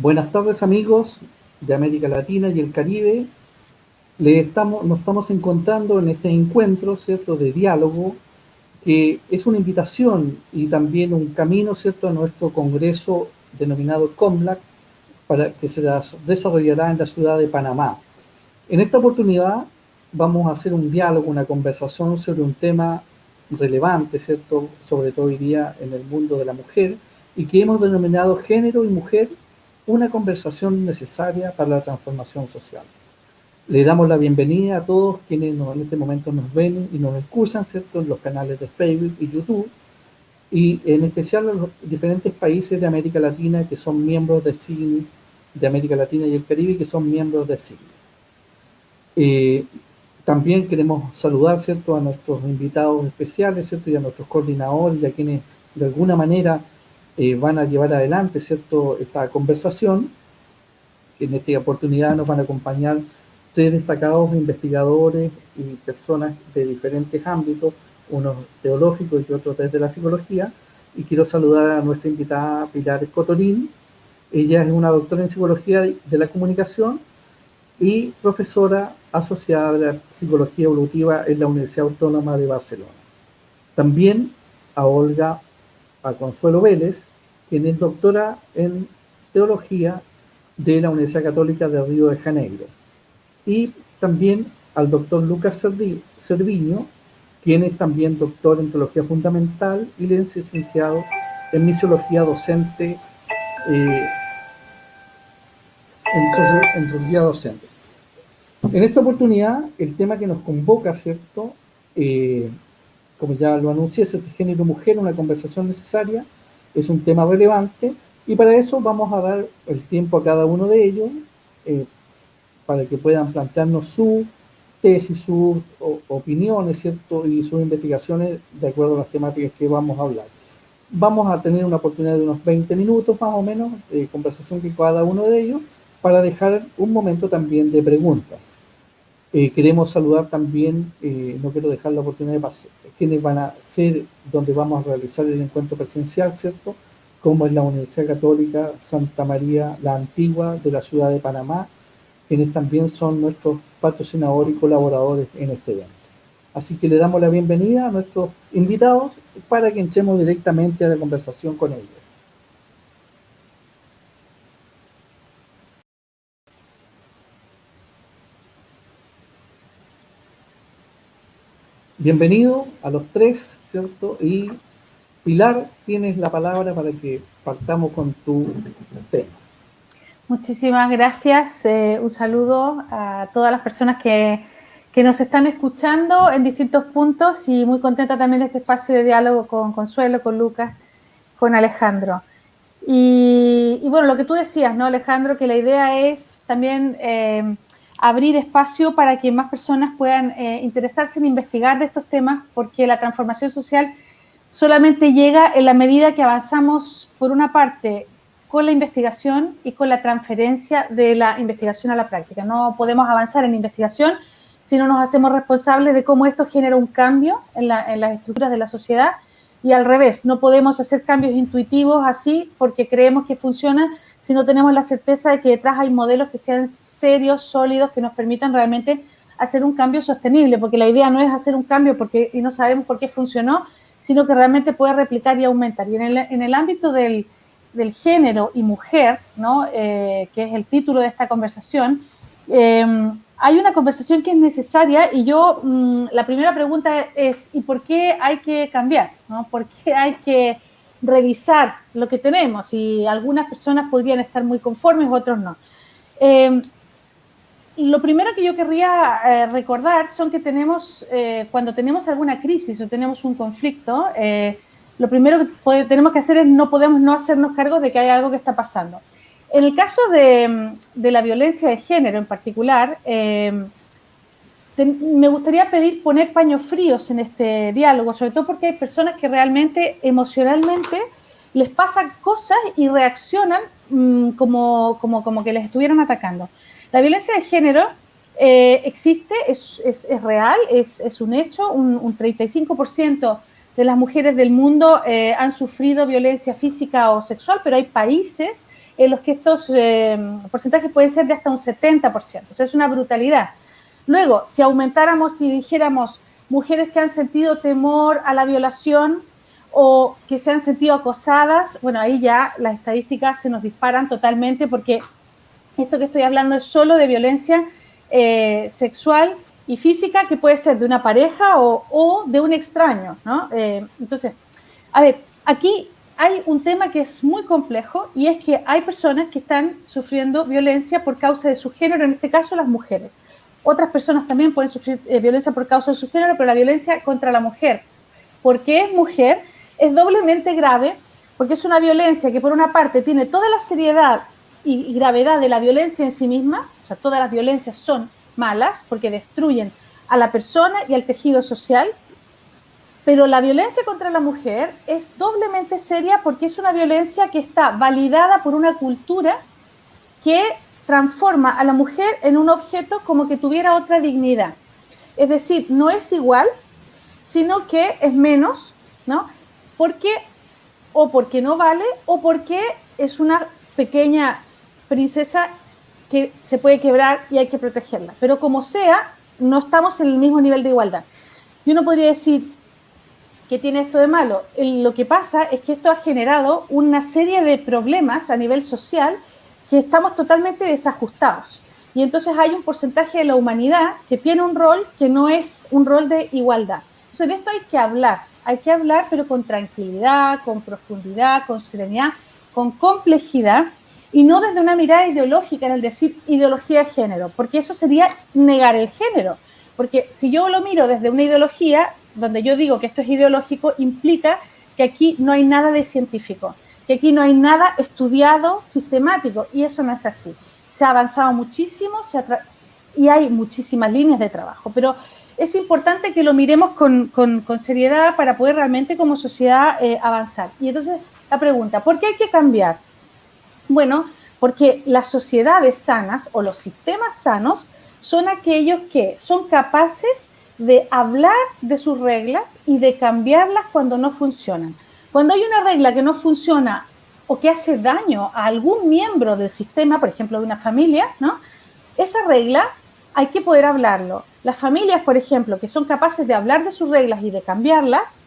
Buenas tardes, amigos de América Latina y el Caribe. Nos estamos encontrando en este encuentro, ¿cierto?, de diálogo, que es una invitación y también un camino, ¿cierto?, a nuestro congreso denominado COMLAC, para que se desarrollará en la ciudad de Panamá. En esta oportunidad vamos a hacer un diálogo, una conversación sobre un tema relevante, ¿cierto?, sobre todo hoy día en el mundo de la mujer, y que hemos denominado Género y Mujer, una conversación necesaria para la transformación social. Le damos la bienvenida a todos quienes en este momento nos ven y nos escuchan, ¿cierto?, en los canales de Facebook y YouTube, y en especial en los diferentes países de América Latina que son miembros de CIGNI, de América Latina y el Caribe, que son miembros de CIGNI. También queremos saludar, ¿cierto?, a nuestros invitados especiales, ¿cierto?, y a nuestros coordinadores, y a quienes de alguna manera van a llevar adelante, ¿cierto?, esta conversación. En esta oportunidad nos van a acompañar 3 destacados investigadores y personas de diferentes ámbitos, unos teológicos y otros desde la psicología. Y quiero saludar a nuestra invitada Pilar Escotorín. Ella es una doctora en psicología de la comunicación y profesora asociada de la psicología evolutiva en la Universidad Autónoma de Barcelona. También a Consuelo Vélez, quien es doctora en teología de la Universidad Católica de Río de Janeiro. Y también al doctor Lucas Cerviño, quien es también doctor en teología fundamental y licenciado en misiología docente, en teología docente. En esta oportunidad, el tema que nos convoca, ¿cierto?, como ya lo anuncié, es este género mujer, una conversación necesaria, es un tema relevante, y para eso vamos a dar el tiempo a cada uno de ellos, para que puedan plantearnos su tesis, sus opiniones, ¿cierto?, y sus investigaciones de acuerdo a las temáticas que vamos a hablar. Vamos a tener una oportunidad de unos 20 minutos más o menos de conversación con cada uno de ellos, para dejar un momento también de preguntas. Queremos saludar también, no quiero dejar la oportunidad de pasar, quienes van a ser donde vamos a realizar el encuentro presencial, ¿cierto?, como es la Universidad Católica Santa María la Antigua de la ciudad de Panamá, quienes también son nuestros patrocinadores y colaboradores en este evento. Así que le damos la bienvenida a nuestros invitados para que entremos directamente a la conversación con ellos. Bienvenido a los 3, ¿cierto? Y Pilar, tienes la palabra para que partamos con tu tema. Muchísimas gracias. Un saludo a todas las personas que nos están escuchando en distintos puntos, y muy contenta también de este espacio de diálogo con Consuelo, con Lucas, con Alejandro. Y bueno, lo que tú decías, ¿no, Alejandro? Que la idea es también abrir espacio para que más personas puedan interesarse en investigar de estos temas, porque la transformación social solamente llega en la medida que avanzamos, por una parte, con la investigación y con la transferencia de la investigación a la práctica. No podemos avanzar en investigación si no nos hacemos responsables de cómo esto genera un cambio en las estructuras de la sociedad, y al revés, no podemos hacer cambios intuitivos así porque creemos que funciona si no tenemos la certeza de que detrás hay modelos que sean serios, sólidos, que nos permitan realmente hacer un cambio sostenible, porque la idea no es hacer un cambio y no sabemos por qué funcionó, sino que realmente puede replicar y aumentar. Y en el ámbito del género y mujer, ¿no? Que es el título de esta conversación, hay una conversación que es necesaria, y yo, la primera pregunta es, ¿y por qué hay que cambiar, ¿no? ¿Por qué hay que revisar lo que tenemos? Y algunas personas podrían estar muy conformes, otros no. Lo primero que yo querría recordar son que cuando tenemos alguna crisis o tenemos un conflicto, lo primero que tenemos que hacer es no podemos no hacernos cargo de que hay algo que está pasando. En el caso de la violencia de género en particular, me gustaría poner paños fríos en este diálogo, sobre todo porque hay personas que realmente emocionalmente les pasan cosas y reaccionan como que les estuvieran atacando. La violencia de género existe, es real, es un hecho. Un 35% de las mujeres del mundo han sufrido violencia física o sexual, pero hay países en los que estos porcentajes pueden ser de hasta un 70%. O sea, es una brutalidad. Luego, si aumentáramos y dijéramos mujeres que han sentido temor a la violación o que se han sentido acosadas, bueno, ahí ya las estadísticas se nos disparan totalmente, porque esto que estoy hablando es solo de violencia sexual y física, que puede ser de una pareja o de un extraño, ¿no? Entonces, a ver, aquí hay un tema que es muy complejo, y es que hay personas que están sufriendo violencia por causa de su género, en este caso las mujeres. Otras personas también pueden sufrir violencia por causa de su género, pero la violencia contra la mujer, porque es mujer, es doblemente grave, porque es una violencia que por una parte tiene toda la seriedad y gravedad de la violencia en sí misma. O sea, todas las violencias son malas porque destruyen a la persona y al tejido social, pero la violencia contra la mujer es doblemente seria porque es una violencia que está validada por una cultura que transforma a la mujer en un objeto como que tuviera otra dignidad. Es decir, no es igual, sino que es menos, ¿no? Porque o porque no vale o porque es una pequeña princesa que se puede quebrar y hay que protegerla. Pero como sea, no estamos en el mismo nivel de igualdad. Yo no podría decir que tiene esto de malo. Lo que pasa es que esto ha generado una serie de problemas a nivel social que estamos totalmente desajustados. Y entonces hay un porcentaje de la humanidad que tiene un rol que no es un rol de igualdad. Entonces de esto hay que hablar, pero con tranquilidad, con profundidad, con serenidad, con complejidad, y no desde una mirada ideológica, en el decir ideología de género, porque eso sería negar el género. Porque si yo lo miro desde una ideología, donde yo digo que esto es ideológico, implica que aquí no hay nada de científico, que aquí no hay nada estudiado, sistemático, y eso no es así. Se ha avanzado muchísimo y hay muchísimas líneas de trabajo, pero es importante que lo miremos con seriedad para poder realmente como sociedad avanzar. Y entonces la pregunta, ¿por qué hay que cambiar? Bueno, porque las sociedades sanas o los sistemas sanos son aquellos que son capaces de hablar de sus reglas y de cambiarlas cuando no funcionan. Cuando hay una regla que no funciona o que hace daño a algún miembro del sistema, por ejemplo, de una familia, ¿no? Esa regla hay que poder hablarlo. Las familias, por ejemplo, que son capaces de hablar de sus reglas y de cambiarlas,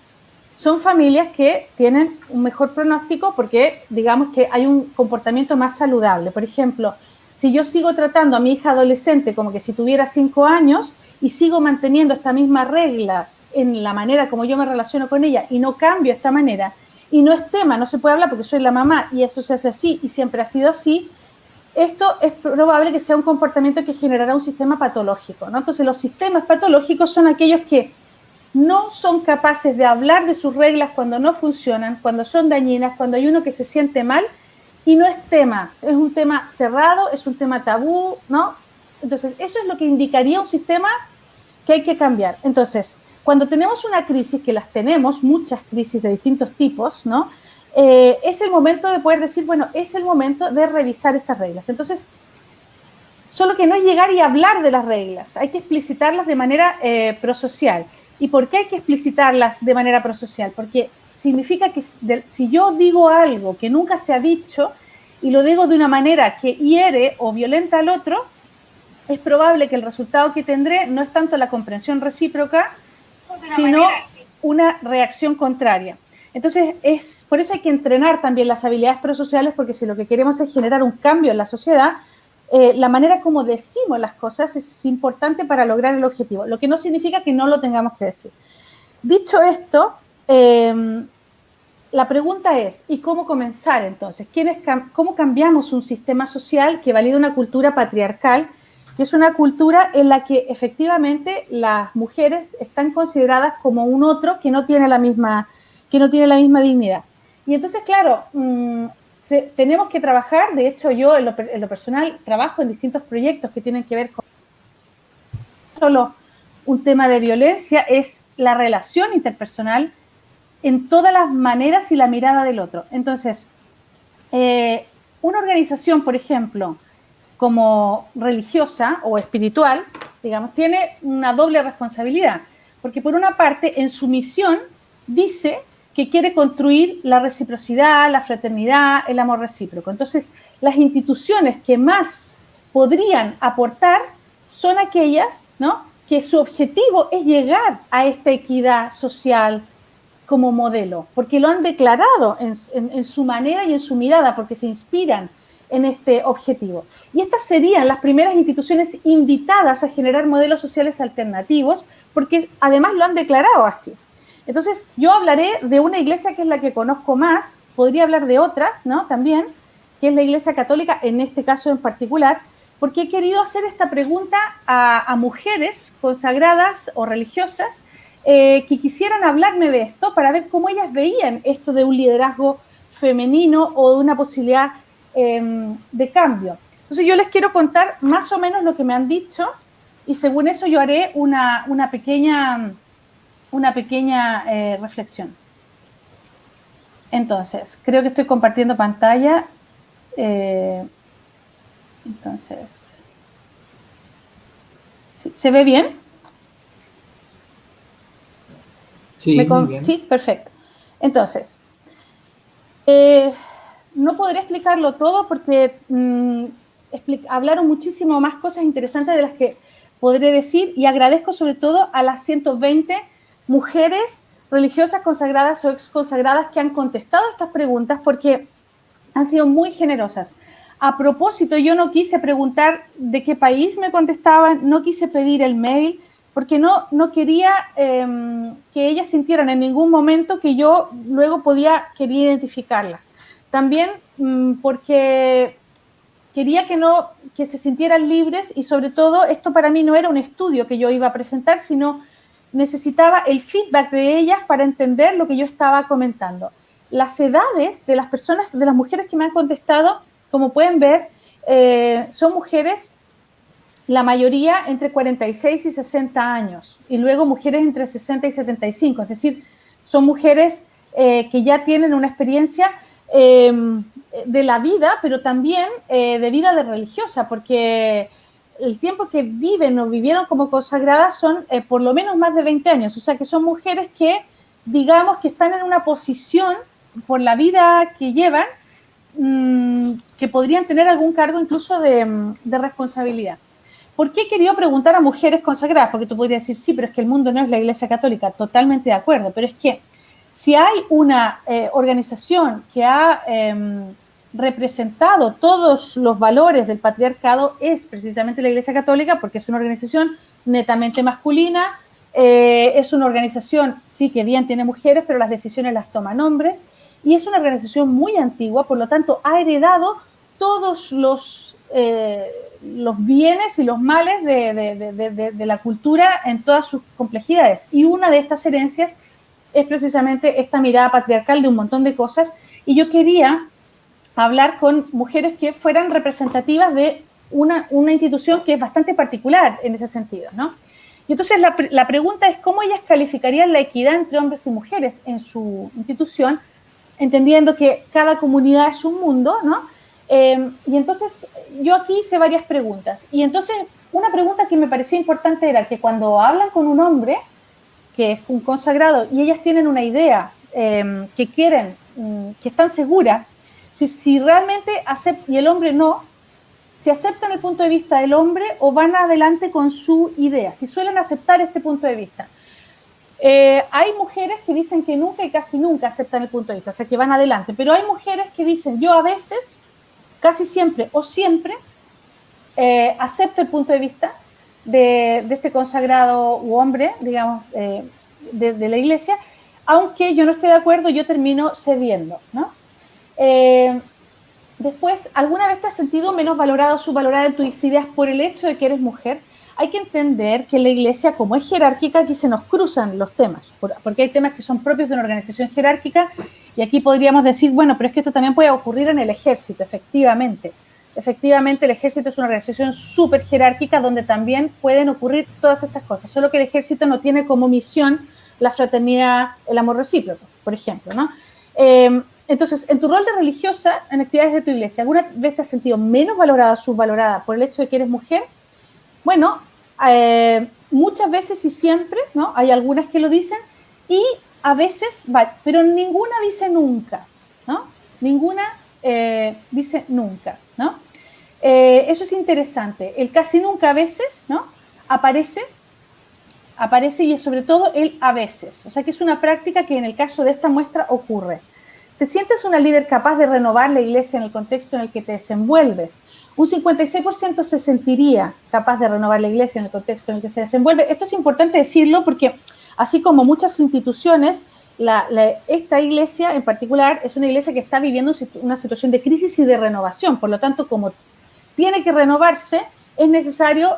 son familias que tienen un mejor pronóstico porque, digamos, que hay un comportamiento más saludable. Por ejemplo, si yo sigo tratando a mi hija adolescente como que si tuviera 5 años y sigo manteniendo esta misma regla en la manera como yo me relaciono con ella y no cambio esta manera, y no es tema, no se puede hablar porque soy la mamá y eso se hace así y siempre ha sido así, esto es probable que sea un comportamiento que generará un sistema patológico, ¿no? Entonces, los sistemas patológicos son aquellos que no son capaces de hablar de sus reglas cuando no funcionan, cuando son dañinas, cuando hay uno que se siente mal y no es tema, es un tema cerrado, es un tema tabú, ¿no? Entonces, eso es lo que indicaría un sistema que hay que cambiar. Entonces, cuando tenemos una crisis, que las tenemos, muchas crisis de distintos tipos, ¿no? Es el momento de poder decir, bueno, es el momento de revisar estas reglas. Entonces, solo que no es llegar y hablar de las reglas, hay que explicitarlas de manera prosocial. ¿Y por qué hay que explicitarlas de manera prosocial? Porque significa que si yo digo algo que nunca se ha dicho y lo digo de una manera que hiere o violenta al otro, es probable que el resultado que tendré no es tanto la comprensión recíproca, sino una reacción contraria. Entonces, por eso hay que entrenar también las habilidades prosociales, porque si lo que queremos es generar un cambio en la sociedad, la manera como decimos las cosas es importante para lograr el objetivo, lo que no significa que no lo tengamos que decir. Dicho esto, la pregunta es, ¿y cómo comenzar entonces? ¿Cómo cambiamos un sistema social que valida una cultura patriarcal, que es una cultura en la que efectivamente las mujeres están consideradas como un otro que no tiene la misma dignidad? Y entonces, claro, tenemos que trabajar. De hecho, yo en lo personal trabajo en distintos proyectos que tienen que ver con solo un tema de violencia, es la relación interpersonal en todas las maneras y la mirada del otro. Entonces, una organización, por ejemplo, como religiosa o espiritual, digamos, tiene una doble responsabilidad, porque por una parte, en su misión, dice que quiere construir la reciprocidad, la fraternidad, el amor recíproco. Entonces, las instituciones que más podrían aportar son aquellas, ¿no?, que su objetivo es llegar a esta equidad social como modelo, porque lo han declarado en su manera y en su mirada, porque se inspiran en este objetivo. Y estas serían las primeras instituciones invitadas a generar modelos sociales alternativos, porque además lo han declarado así. Entonces, yo hablaré de una iglesia que es la que conozco más, podría hablar de otras, ¿no?, también, que es la Iglesia Católica, en este caso en particular, porque he querido hacer esta pregunta a mujeres consagradas o religiosas que quisieran hablarme de esto para ver cómo ellas veían esto de un liderazgo femenino o de una posibilidad de cambio. Entonces yo les quiero contar más o menos lo que me han dicho y según eso yo haré una pequeña reflexión. Entonces, creo que estoy compartiendo pantalla. Entonces, ¿se ve bien? Sí, muy bien. Sí, perfecto. Entonces, no podré explicarlo todo porque hablaron muchísimo más cosas interesantes de las que podré decir y agradezco sobre todo a las 120 mujeres religiosas consagradas o ex consagradas que han contestado estas preguntas porque han sido muy generosas. A propósito, yo no quise preguntar de qué país me contestaban, no quise pedir el mail, porque no quería que ellas sintieran en ningún momento que yo luego quería identificarlas. También porque quería que se sintieran libres y sobre todo esto para mí no era un estudio que yo iba a presentar, sino necesitaba el feedback de ellas para entender lo que yo estaba comentando. Las edades de las personas, de las mujeres que me han contestado, como pueden ver, son mujeres, la mayoría entre 46 y 60 años, y luego mujeres entre 60 y 75, es decir, son mujeres que ya tienen una experiencia de la vida, pero también de vida de religiosa, porque el tiempo que viven o vivieron como consagradas son por lo menos más de 20 años, o sea que son mujeres que, digamos, que están en una posición por la vida que llevan, que podrían tener algún cargo incluso de responsabilidad. ¿Por qué he querido preguntar a mujeres consagradas? Porque tú podrías decir, sí, pero es que el mundo no es la Iglesia Católica, totalmente de acuerdo, pero es que si hay una organización que ha representado todos los valores del patriarcado, es precisamente la Iglesia Católica, porque es una organización netamente masculina, es una organización, sí, que bien tiene mujeres, pero las decisiones las toman hombres, y es una organización muy antigua, por lo tanto ha heredado todos los bienes y los males de la cultura en todas sus complejidades. Y una de estas herencias es precisamente esta mirada patriarcal de un montón de cosas. Y yo quería hablar con mujeres que fueran representativas de una institución que es bastante particular en ese sentido, ¿no? Y entonces la pregunta es cómo ellas calificarían la equidad entre hombres y mujeres en su institución, entendiendo que cada comunidad es un mundo, ¿no? Y entonces yo aquí hice varias preguntas. Y entonces una pregunta que me parecía importante era que cuando hablan con un hombre, que es un consagrado, y ellas tienen una idea que quieren, que están seguras, si realmente aceptan, y el hombre no, si aceptan el punto de vista del hombre o van adelante con su idea, si suelen aceptar este punto de vista. Hay mujeres que dicen que nunca y casi nunca aceptan el punto de vista, o sea, que van adelante, pero hay mujeres que dicen, yo a veces, casi siempre o siempre, acepto el punto de vista de este consagrado u hombre, digamos, de la iglesia, aunque yo no esté de acuerdo, yo termino cediendo, ¿no? Después, ¿alguna vez te has sentido menos valorado o subvalorada en tus ideas por el hecho de que eres mujer? Hay que entender que la iglesia, como es jerárquica, aquí se nos cruzan los temas, porque hay temas que son propios de una organización jerárquica, y aquí podríamos decir, bueno, pero es que esto también puede ocurrir en el ejército, efectivamente. Efectivamente, el ejército es una organización súper jerárquica donde también pueden ocurrir todas estas cosas, solo que el ejército no tiene como misión la fraternidad, el amor recíproco, por ejemplo, ¿no? Entonces, en tu rol de religiosa, en actividades de tu iglesia, ¿alguna vez te has sentido menos valorada o subvalorada por el hecho de que eres mujer? Bueno, muchas veces y siempre, ¿no? Hay algunas que lo dicen, y a veces, pero ninguna dice nunca, ¿no? Ninguna dice nunca, ¿no? Eso es interesante. El casi nunca a veces, ¿no? Aparece y es sobre todo el a veces. O sea que es una práctica que en el caso de esta muestra ocurre. ¿Te sientes una líder capaz de renovar la iglesia en el contexto en el que te desenvuelves? Un 56% se sentiría capaz de renovar la iglesia en el contexto en el que se desenvuelve. Esto es importante decirlo porque, así como muchas instituciones, esta iglesia en particular es una iglesia que está viviendo una situación de crisis y de renovación. Por lo tanto, como tiene que renovarse, es necesario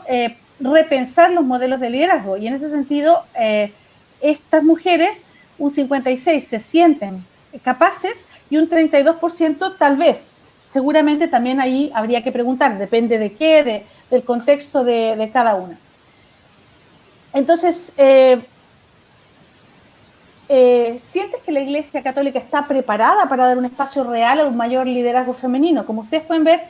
repensar los modelos de liderazgo. Y en ese sentido, estas mujeres, un 56% se sienten capaces y un 32% tal vez. Seguramente también ahí habría que preguntar, depende de qué, del contexto de cada una. Entonces, ¿sientes que la Iglesia Católica está preparada para dar un espacio real a un mayor liderazgo femenino? Como ustedes pueden ver,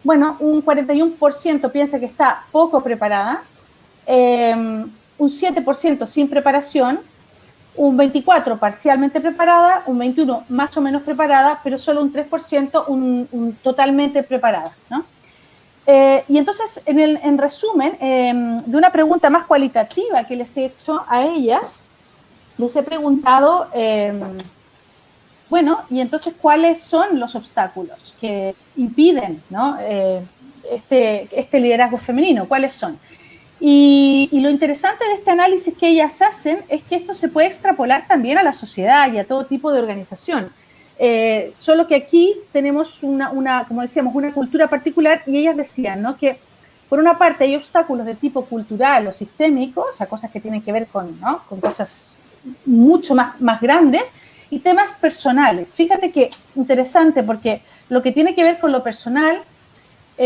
bueno, un 41% piensa que está poco preparada, un 7% sin preparación, un 24% parcialmente preparada, un 21% más o menos preparada, pero solo un 3% un totalmente preparada, ¿no? Y entonces, en resumen, de una pregunta más cualitativa que les he hecho a ellas, les he preguntado, bueno, y entonces, ¿cuáles son los obstáculos que impiden, ¿no? este liderazgo femenino? ¿Cuáles son? Y lo interesante de este análisis que ellas hacen es que esto se puede extrapolar también a la sociedad y a todo tipo de organización. Solo que aquí tenemos como decíamos, una cultura particular, y ellas decían, ¿no?, que por una parte hay obstáculos de tipo cultural o sistémico, o sea, cosas que tienen que ver con, ¿no?, con cosas mucho más grandes, y temas personales. Fíjate que interesante, porque lo que tiene que ver con lo personal,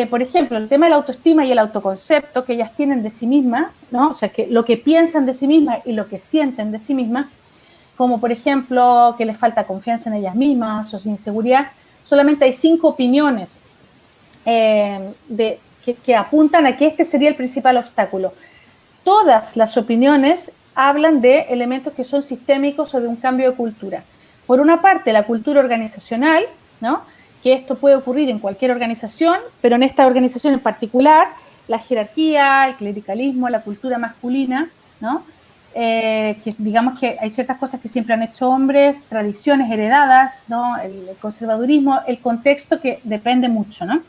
por ejemplo, el tema de la autoestima y el autoconcepto que ellas tienen de sí mismas, ¿no? O sea, que lo que piensan de sí mismas y lo que sienten de sí mismas, como por ejemplo que les falta confianza en ellas mismas o sin inseguridad, solamente hay 5 opiniones que apuntan a que este sería el principal obstáculo. Todas las opiniones hablan de elementos que son sistémicos o de un cambio de cultura. Por una parte, la cultura organizacional, ¿no?, que esto puede ocurrir en cualquier organización, pero en esta organización en particular, la jerarquía, el clericalismo, la cultura masculina, ¿no? Que digamos que hay ciertas cosas que siempre han hecho hombres, tradiciones heredadas, ¿no?, el conservadurismo, el contexto que depende mucho, ¿no?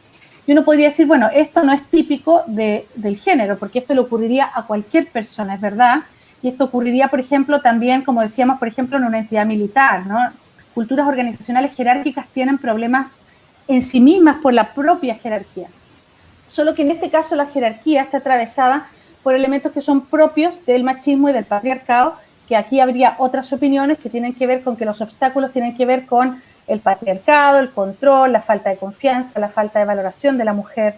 Y uno podría decir, bueno, esto no es típico del género, porque esto le ocurriría a cualquier persona, es verdad, y esto ocurriría, por ejemplo, también, como decíamos, por ejemplo, en una entidad militar, ¿no? Culturas organizacionales jerárquicas tienen problemas en sí mismas por la propia jerarquía. Solo que en este caso la jerarquía está atravesada por elementos que son propios del machismo y del patriarcado, que aquí habría otras opiniones que tienen que ver con que los obstáculos tienen que ver con el patriarcado, el control, la falta de confianza, la falta de valoración de la mujer,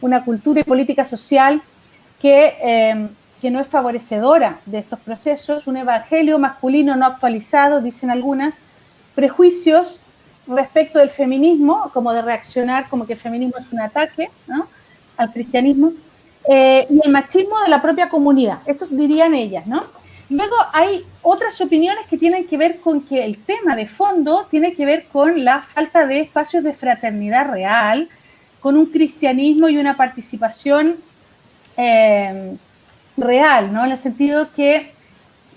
una cultura y política social que no es favorecedora de estos procesos, un evangelio masculino no actualizado, dicen algunas, prejuicios respecto del feminismo, como de reaccionar como que el feminismo es un ataque, ¿no?, al cristianismo, y el machismo de la propia comunidad. Estos dirían ellas, ¿no? Luego hay otras opiniones que tienen que ver con que el tema de fondo tiene que ver con la falta de espacios de fraternidad real, con un cristianismo y una participación real, ¿no?, en el sentido que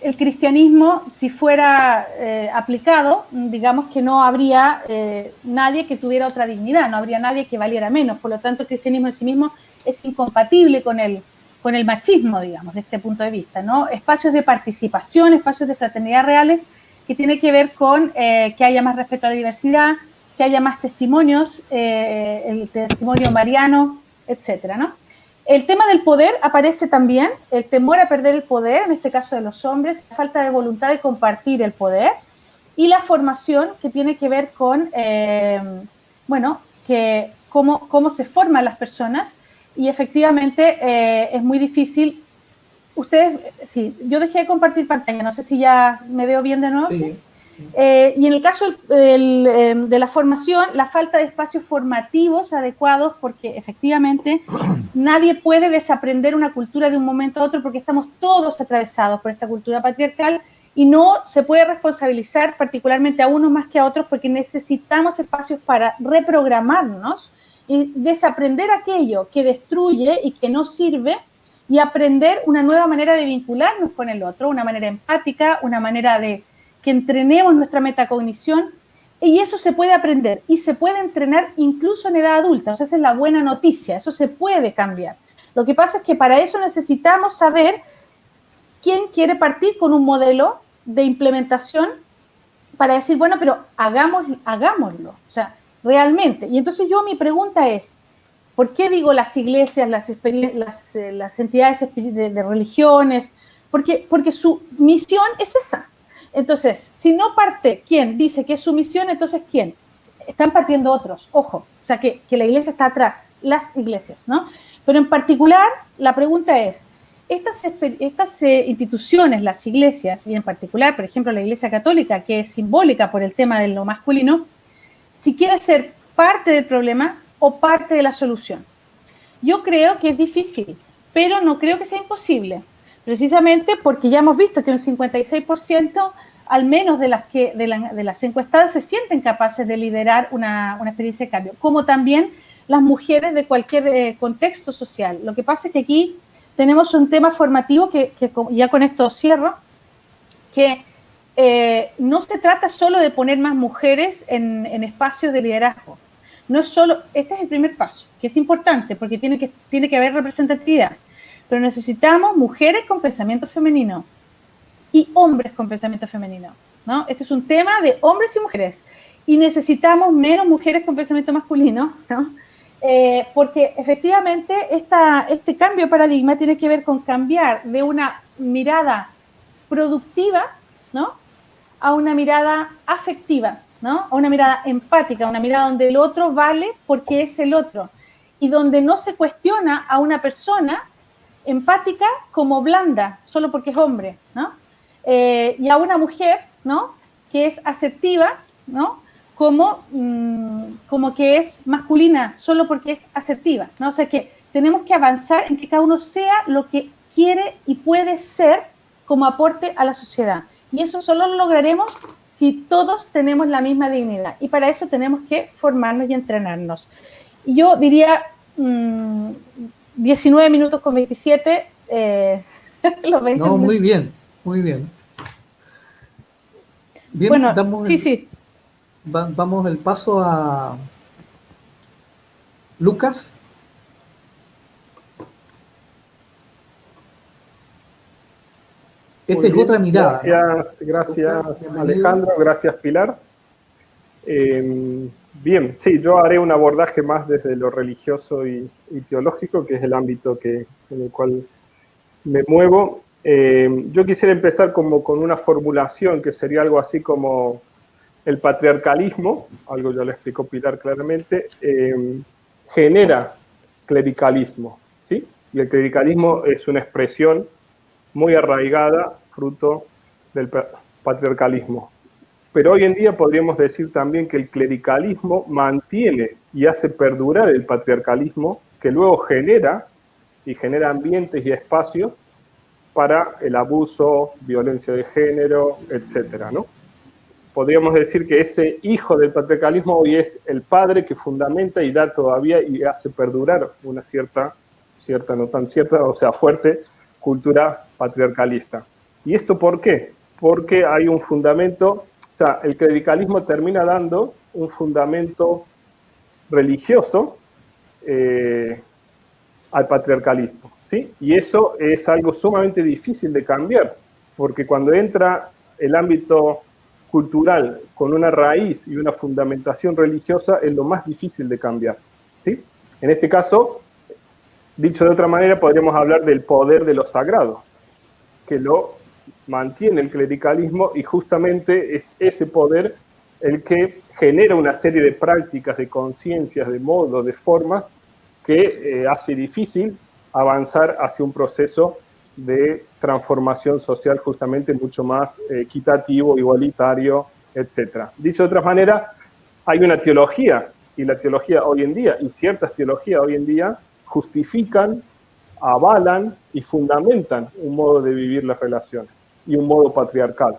el cristianismo, si fuera aplicado, digamos que no habría nadie que tuviera otra dignidad, no habría nadie que valiera menos. Por lo tanto, el cristianismo en sí mismo es incompatible con el machismo, digamos, de este punto de vista, ¿no? Espacios de participación, espacios de fraternidad reales que tiene que ver con que haya más respeto a la diversidad, que haya más testimonios, el testimonio mariano, etcétera, ¿no? El tema del poder aparece también, el temor a perder el poder, en este caso de los hombres, la falta de voluntad de compartir el poder, y la formación que tiene que ver con, bueno, que cómo se forman las personas, y efectivamente es muy difícil. Ustedes, sí, yo dejé de compartir pantalla, no sé si ya me veo bien de nuevo. Sí. ¿Sí? Y en el caso de la formación, la falta de espacios formativos adecuados, porque efectivamente nadie puede desaprender una cultura de un momento a otro, porque estamos todos atravesados por esta cultura patriarcal, y no se puede responsabilizar particularmente a unos más que a otros porque necesitamos espacios para reprogramarnos y desaprender aquello que destruye y que no sirve y aprender una nueva manera de vincularnos con el otro, una manera empática, una manera de que entrenemos nuestra metacognición, y eso se puede aprender y se puede entrenar incluso en edad adulta. O sea, esa es la buena noticia, eso se puede cambiar. Lo que pasa es que para eso necesitamos saber quién quiere partir con un modelo de implementación para decir, bueno, pero hagámoslo, o sea, realmente. Y entonces mi pregunta es, ¿por qué digo las iglesias, las entidades de religiones? Porque su misión es esa. Entonces, si no parte quien dice que es su misión, entonces ¿quién? Están partiendo otros, ojo. O sea, que la iglesia está atrás, las iglesias, ¿no? Pero en particular, la pregunta es, estas instituciones, las iglesias, y en particular, por ejemplo, la Iglesia Católica, que es simbólica por el tema de lo masculino, si quiere ser parte del problema o parte de la solución. Yo creo que es difícil, pero no creo que sea imposible, precisamente porque ya hemos visto que un 56% al menos de las encuestadas se sienten capaces de liderar una experiencia de cambio, como también las mujeres de cualquier contexto social. Lo que pasa es que aquí tenemos un tema formativo que ya con esto cierro, que no se trata solo de poner más mujeres en espacios de liderazgo. No es solo, este es el primer paso, que es importante porque tiene que haber representatividad, pero necesitamos mujeres con pensamiento femenino y hombres con pensamiento femenino, ¿no? Este es un tema de hombres y mujeres y necesitamos menos mujeres con pensamiento masculino, ¿no? Porque efectivamente este cambio de paradigma tiene que ver con cambiar de una mirada productiva, ¿no?, a una mirada afectiva, ¿no?, a una mirada empática, una mirada donde el otro vale porque es el otro y donde no se cuestiona a una persona empática como blanda solo porque es hombre, ¿no? Y a una mujer, ¿no?, que es asertiva, ¿no?, como que es masculina solo porque es asertiva, ¿no? O sea que tenemos que avanzar en que cada uno sea lo que quiere y puede ser como aporte a la sociedad. Y eso solo lo lograremos si todos tenemos la misma dignidad. Y para eso tenemos que formarnos y entrenarnos. Y yo diría 19 minutos con 27. Los 20 no, minutos. muy bien, muy bien. Bien, bueno, damos sí. Vamos el paso a Lucas. Esta es otra mirada. Gracias Alejandro, gracias Pilar. Bien, sí, yo haré un abordaje más desde lo religioso y teológico, que es el ámbito en el cual me muevo. Yo quisiera empezar como con una formulación que sería algo así como el patriarcalismo, algo ya lo explicó Pilar claramente, genera clericalismo, ¿sí? Y el clericalismo es una expresión muy arraigada, fruto del patriarcalismo. Pero hoy en día podríamos decir también que el clericalismo mantiene y hace perdurar el patriarcalismo, que luego genera ambientes y espacios para el abuso, violencia de género, etcétera, ¿no? Podríamos decir que ese hijo del patriarcalismo hoy es el padre que fundamenta y da todavía y hace perdurar una cierta, no tan cierta, o sea, fuerte cultura patriarcalista. ¿Y esto por qué? Porque hay un fundamento, o sea, el clericalismo termina dando un fundamento religioso al patriarcalismo, ¿sí? Y eso es algo sumamente difícil de cambiar, porque cuando entra el ámbito cultural con una raíz y una fundamentación religiosa es lo más difícil de cambiar, ¿sí? En este caso, dicho de otra manera, podríamos hablar del poder de lo sagrado, que lo mantiene el clericalismo y justamente es ese poder el que genera una serie de prácticas, de conciencias, de modos, de formas que hace difícil avanzar hacia un proceso de transformación social justamente mucho más equitativo, igualitario, etc. Dicho de otra manera, hay una teología, y la teología hoy en día, y ciertas teologías hoy en día, justifican, avalan y fundamentan un modo de vivir las relaciones, y un modo patriarcal.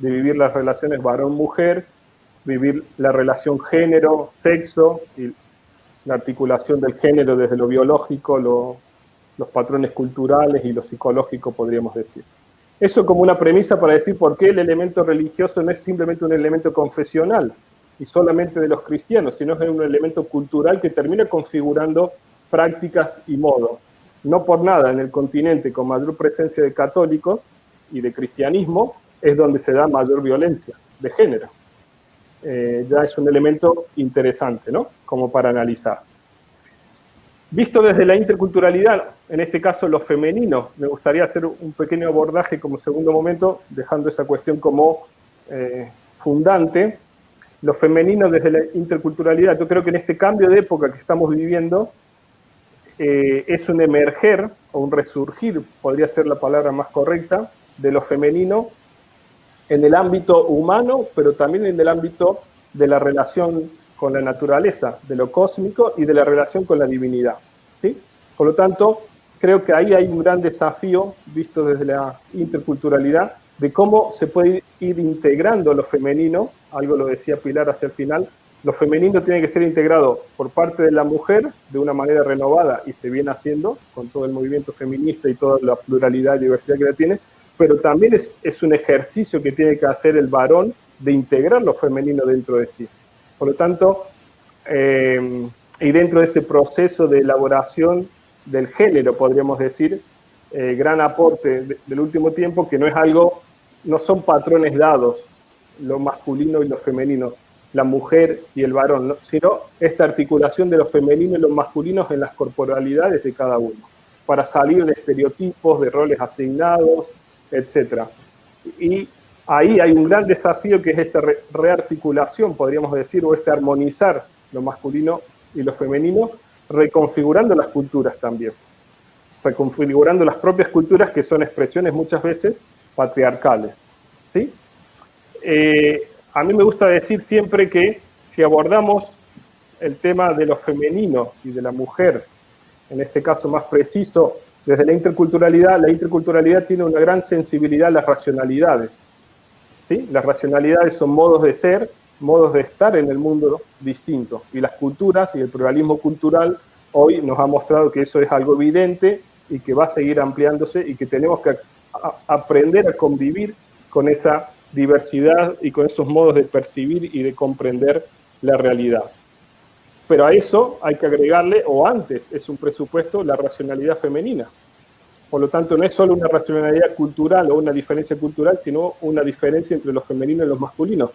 de vivir las relaciones varón-mujer, vivir la relación género-sexo, y la articulación del género desde lo biológico, los patrones culturales y lo psicológico, podríamos decir. Eso como una premisa para decir por qué el elemento religioso no es simplemente un elemento confesional y solamente de los cristianos, sino que es un elemento cultural que termina configurando prácticas y modos. No por nada en el continente con mayor presencia de católicos y de cristianismo es donde se da mayor violencia de género. Ya es un elemento interesante, ¿no? Como para analizar. Visto desde la interculturalidad, en este caso lo femenino, me gustaría hacer un pequeño abordaje como segundo momento, dejando esa cuestión como fundante. Lo femenino desde la interculturalidad, yo creo que en este cambio de época que estamos viviendo, es un emerger o un resurgir, podría ser la palabra más correcta, de lo femenino en el ámbito humano, pero también en el ámbito de la relación con la naturaleza, de lo cósmico y de la relación con la divinidad, ¿sí? Por lo tanto, creo que ahí hay un gran desafío, visto desde la interculturalidad, de cómo se puede ir integrando lo femenino, algo lo decía Pilar hacia el final, lo femenino tiene que ser integrado por parte de la mujer de una manera renovada, y se viene haciendo con todo el movimiento feminista y toda la pluralidad y diversidad que la tiene, pero también es un ejercicio que tiene que hacer el varón de integrar lo femenino dentro de sí. Por lo tanto, y dentro de ese proceso de elaboración del género, podríamos decir, gran aporte del último tiempo, que no es algo, no son patrones dados, lo masculino y lo femenino, la mujer y el varón, ¿no? Sino esta articulación de lo femenino y lo masculino en las corporalidades de cada uno, para salir de estereotipos, de roles asignados, etc. Y ahí hay un gran desafío que es esta rearticulación, podríamos decir, o este armonizar lo masculino y lo femenino, reconfigurando las culturas también, reconfigurando las propias culturas que son expresiones muchas veces patriarcales, ¿sí? A mí me gusta decir siempre que si abordamos el tema de lo femenino y de la mujer, en este caso más preciso, desde la interculturalidad tiene una gran sensibilidad a las racionalidades, ¿sí? Las racionalidades son modos de ser, modos de estar en el mundo distintos, y las culturas y el pluralismo cultural hoy nos ha mostrado que eso es algo evidente y que va a seguir ampliándose, y que tenemos que aprender a convivir con esa diversidad y con esos modos de percibir y de comprender la realidad. Pero a eso hay que agregarle, o antes es un presupuesto, la racionalidad femenina. Por lo tanto, no es solo una racionalidad cultural o una diferencia cultural, sino una diferencia entre lo femenino y lo masculino.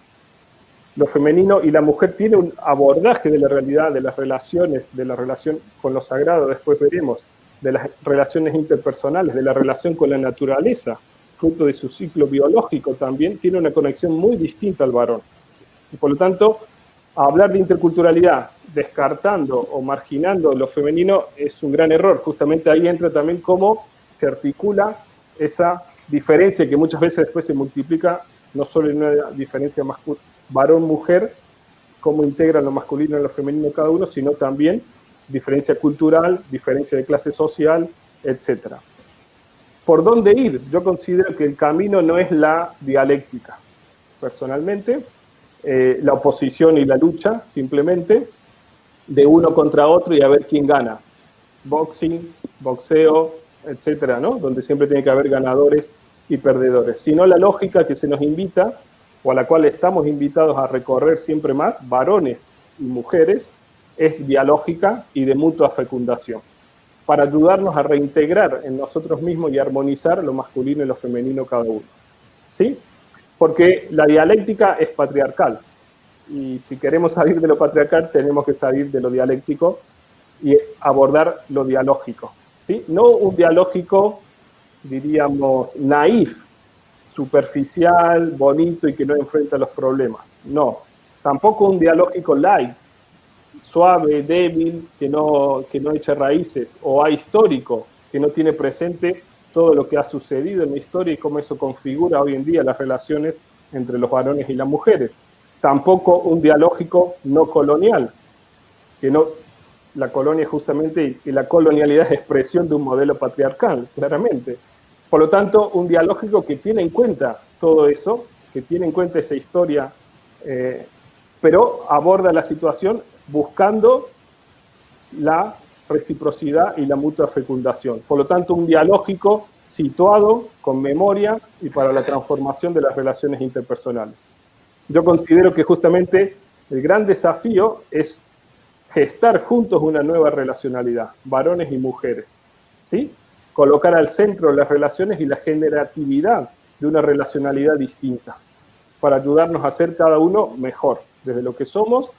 Lo femenino y la mujer tiene un abordaje de la realidad, de las relaciones, de la relación con lo sagrado, después veremos, de las relaciones interpersonales, de la relación con la naturaleza, fruto de su ciclo biológico también, tiene una conexión muy distinta al varón. Y por lo tanto, hablar de interculturalidad descartando o marginando lo femenino es un gran error. Justamente ahí entra también cómo se articula esa diferencia que muchas veces después se multiplica, no solo en una diferencia varón-mujer, cómo integran lo masculino y lo femenino cada uno, sino también diferencia cultural, diferencia de clase social, etc. ¿Por dónde ir? Yo considero que el camino no es la dialéctica, personalmente, la oposición y la lucha, simplemente, de uno contra otro y a ver quién gana. Boxing, boxeo, etcétera, ¿no? Donde siempre tiene que haber ganadores y perdedores. Sino la lógica que se nos invita, o a la cual estamos invitados a recorrer siempre más, varones y mujeres, es dialógica y de mutua fecundación, para ayudarnos a reintegrar en nosotros mismos y armonizar lo masculino y lo femenino cada uno, ¿sí? Porque la dialéctica es patriarcal, y si queremos salir de lo patriarcal tenemos que salir de lo dialéctico y abordar lo dialógico, ¿sí? No un dialógico, diríamos, naif, superficial, bonito y que no enfrenta los problemas. No, tampoco un dialógico light, suave, débil, que no eche raíces, o ahistórico, que no tiene presente todo lo que ha sucedido en la historia y cómo eso configura hoy en día las relaciones entre los varones y las mujeres. Tampoco un dialógico no colonial, que no, la colonia justamente, y la colonialidad es expresión de un modelo patriarcal, claramente. Por lo tanto, un dialógico que tiene en cuenta todo eso, que tiene en cuenta esa historia, pero aborda la situación buscando la reciprocidad y la mutua fecundación. Por lo tanto, un dialógico situado, con memoria y para la transformación de las relaciones interpersonales. Yo considero que justamente el gran desafío es gestar juntos una nueva relacionalidad, varones y mujeres, ¿sí? Colocar al centro las relaciones y la generatividad de una relacionalidad distinta, para ayudarnos a ser cada uno mejor, desde lo que somos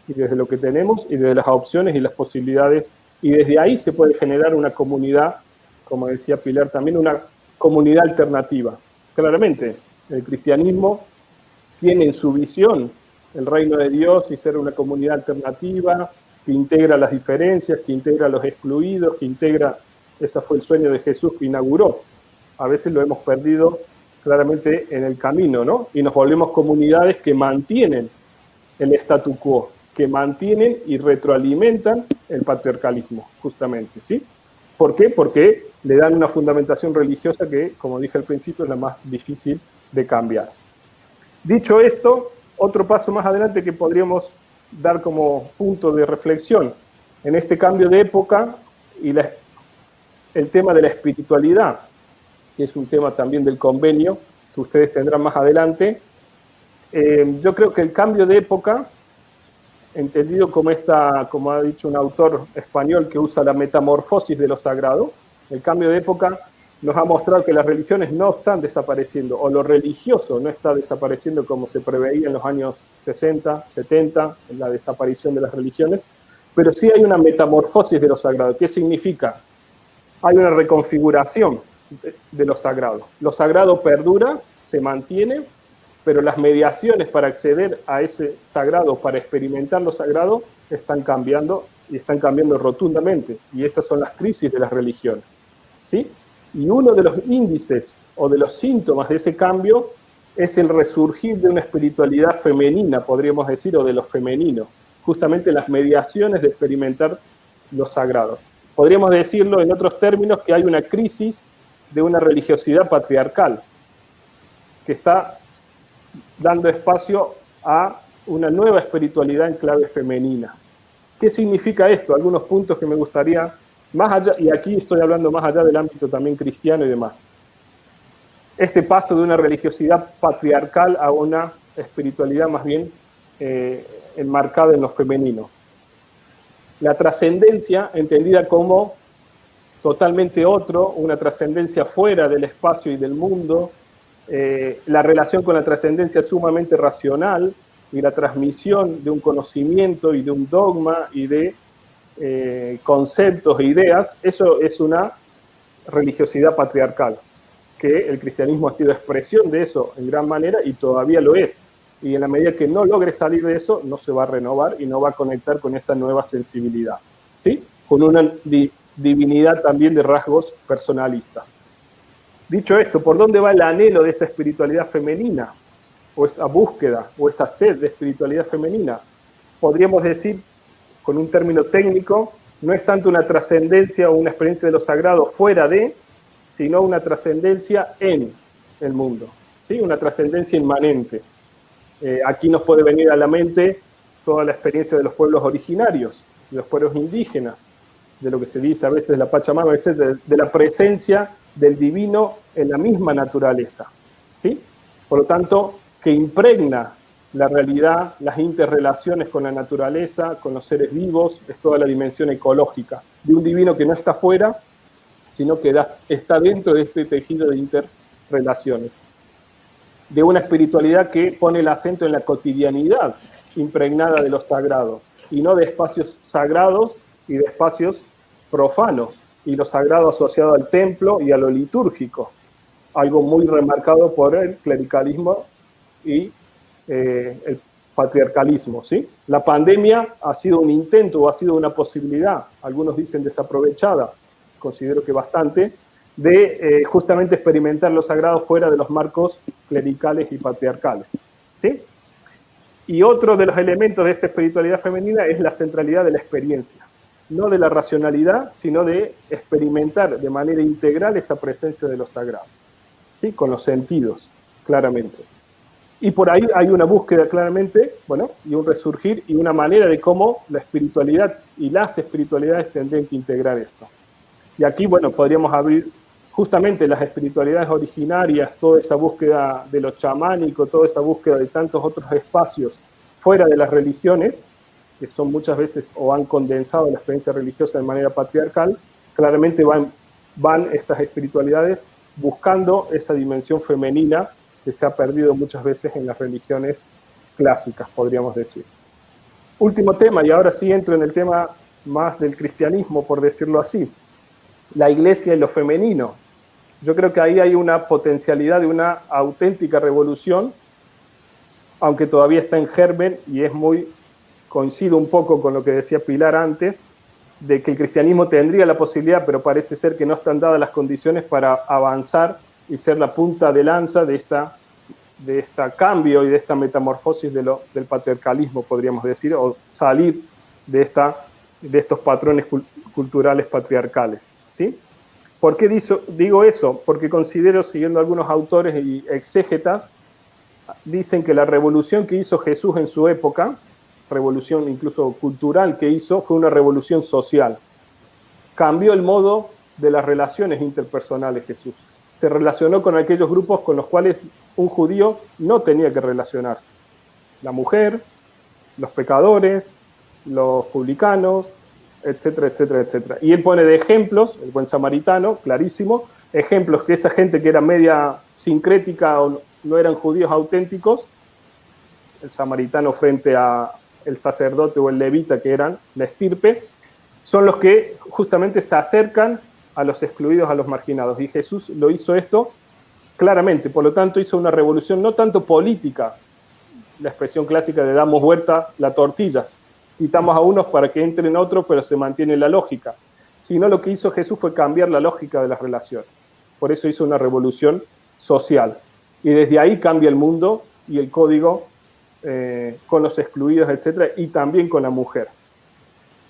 y desde lo que tenemos y desde las opciones y las posibilidades, y desde ahí se puede generar una comunidad, como decía Pilar también, una comunidad alternativa. Claramente, el cristianismo tiene en su visión el reino de Dios y ser una comunidad alternativa que integra las diferencias, que integra a los excluidos, que integra, ese fue el sueño de Jesús que inauguró. A veces lo hemos perdido claramente en el camino, ¿no? Y nos volvemos comunidades que mantienen el statu quo, que mantienen y retroalimentan el patriarcalismo, justamente, ¿sí? ¿Por qué? Porque le dan una fundamentación religiosa que, como dije al principio, es la más difícil de cambiar. Dicho esto, otro paso más adelante que podríamos dar como punto de reflexión en este cambio de época y el tema de la espiritualidad, que es un tema también del convenio que ustedes tendrán más adelante. Yo creo que el cambio de época, entendido como ha dicho un autor español que usa la metamorfosis de lo sagrado, el cambio de época nos ha mostrado que las religiones no están desapareciendo, o lo religioso no está desapareciendo como se preveía en los años 60, 70, en la desaparición de las religiones, pero sí hay una metamorfosis de lo sagrado. ¿Qué significa? Hay una reconfiguración de lo sagrado. Lo sagrado perdura, se mantiene, pero las mediaciones para acceder a ese sagrado, para experimentar lo sagrado, están cambiando, y están cambiando rotundamente, y esas son las crisis de las religiones, ¿sí? Y uno de los índices o de los síntomas de ese cambio es el resurgir de una espiritualidad femenina, podríamos decir, o de lo femenino, justamente las mediaciones de experimentar lo sagrado. Podríamos decirlo en otros términos que hay una crisis de una religiosidad patriarcal que está dando espacio a una nueva espiritualidad en clave femenina. ¿Qué significa esto? Algunos puntos que me gustaría, más allá, y aquí estoy hablando más allá del ámbito también cristiano y demás. Este paso de una religiosidad patriarcal a una espiritualidad más bien enmarcada en lo femenino. La trascendencia, entendida como totalmente otro, una trascendencia fuera del espacio y del mundo, la relación con la trascendencia es sumamente racional y la transmisión de un conocimiento y de un dogma y de conceptos e ideas, eso es una religiosidad patriarcal, que el cristianismo ha sido expresión de eso en gran manera y todavía lo es. Y en la medida que no logre salir de eso, no se va a renovar y no va a conectar con esa nueva sensibilidad, ¿sí? Con una divinidad también de rasgos personalistas. Dicho esto, ¿por dónde va el anhelo de esa espiritualidad femenina? O esa búsqueda, o esa sed de espiritualidad femenina. Podríamos decir, con un término técnico, no es tanto una trascendencia o una experiencia de lo sagrado fuera de, sino una trascendencia en el mundo, ¿sí? Una trascendencia inmanente. Aquí nos puede venir a la mente toda la experiencia de los pueblos originarios, de los pueblos indígenas, de lo que se dice a veces de la Pachamama, etc., de la presencia del divino en la misma naturaleza, ¿sí? Por lo tanto, que impregna la realidad, las interrelaciones con la naturaleza, con los seres vivos, es toda la dimensión ecológica, de un divino que no está fuera, sino que está dentro de ese tejido de interrelaciones. De una espiritualidad que pone el acento en la cotidianidad impregnada de lo sagrado, y no de espacios sagrados y de espacios profanos, y lo sagrado asociado al templo y a lo litúrgico, algo muy remarcado por el clericalismo y el patriarcalismo, ¿sí? La pandemia ha sido un intento o ha sido una posibilidad, algunos dicen desaprovechada, considero que bastante, de justamente experimentar lo sagrado fuera de los marcos clericales y patriarcales, ¿sí? Y otro de los elementos de esta espiritualidad femenina es la centralidad de la experiencia, no de la racionalidad, sino de experimentar de manera integral esa presencia de lo sagrado, ¿sí? Con los sentidos, claramente. Y por ahí hay una búsqueda claramente, bueno, y un resurgir y una manera de cómo la espiritualidad y las espiritualidades tendrían que integrar esto. Y aquí, bueno, podríamos abrir justamente las espiritualidades originarias, toda esa búsqueda de lo chamánico, toda esa búsqueda de tantos otros espacios fuera de las religiones, que son muchas veces o han condensado la experiencia religiosa de manera patriarcal, claramente van estas espiritualidades buscando esa dimensión femenina que se ha perdido muchas veces en las religiones clásicas, podríamos decir. Último tema, y ahora sí entro en el tema más del cristianismo, por decirlo así, la iglesia y lo femenino. Yo creo que ahí hay una potencialidad de una auténtica revolución, aunque todavía está en germen y es coincido un poco con lo que decía Pilar antes, de que el cristianismo tendría la posibilidad, pero parece ser que no están dadas las condiciones para avanzar y ser la punta de lanza de esta cambio y de esta metamorfosis del patriarcalismo, podríamos decir, o salir de estos patrones culturales patriarcales, ¿sí? ¿Por qué digo eso? Porque considero, siguiendo algunos autores y exégetas, dicen que la revolución que hizo Jesús en su época, revolución incluso cultural que hizo, fue una revolución social. Cambió el modo de las relaciones interpersonales Jesús. Se relacionó con aquellos grupos con los cuales un judío no tenía que relacionarse. La mujer, los pecadores, los publicanos, etcétera, etcétera, etcétera. Y él pone de ejemplos, el buen samaritano, clarísimo, ejemplos que esa gente que era media sincrética o no eran judíos auténticos, el samaritano frente a el sacerdote o el levita, que eran la estirpe, son los que justamente se acercan a los excluidos, a los marginados. Y Jesús lo hizo esto claramente, por lo tanto hizo una revolución no tanto política, la expresión clásica de damos vuelta la tortilla, quitamos a unos para que entren otros, pero se mantiene la lógica, sino lo que hizo Jesús fue cambiar la lógica de las relaciones. Por eso hizo una revolución social. Y desde ahí cambia el mundo y el código con los excluidos, etcétera, y también con la mujer.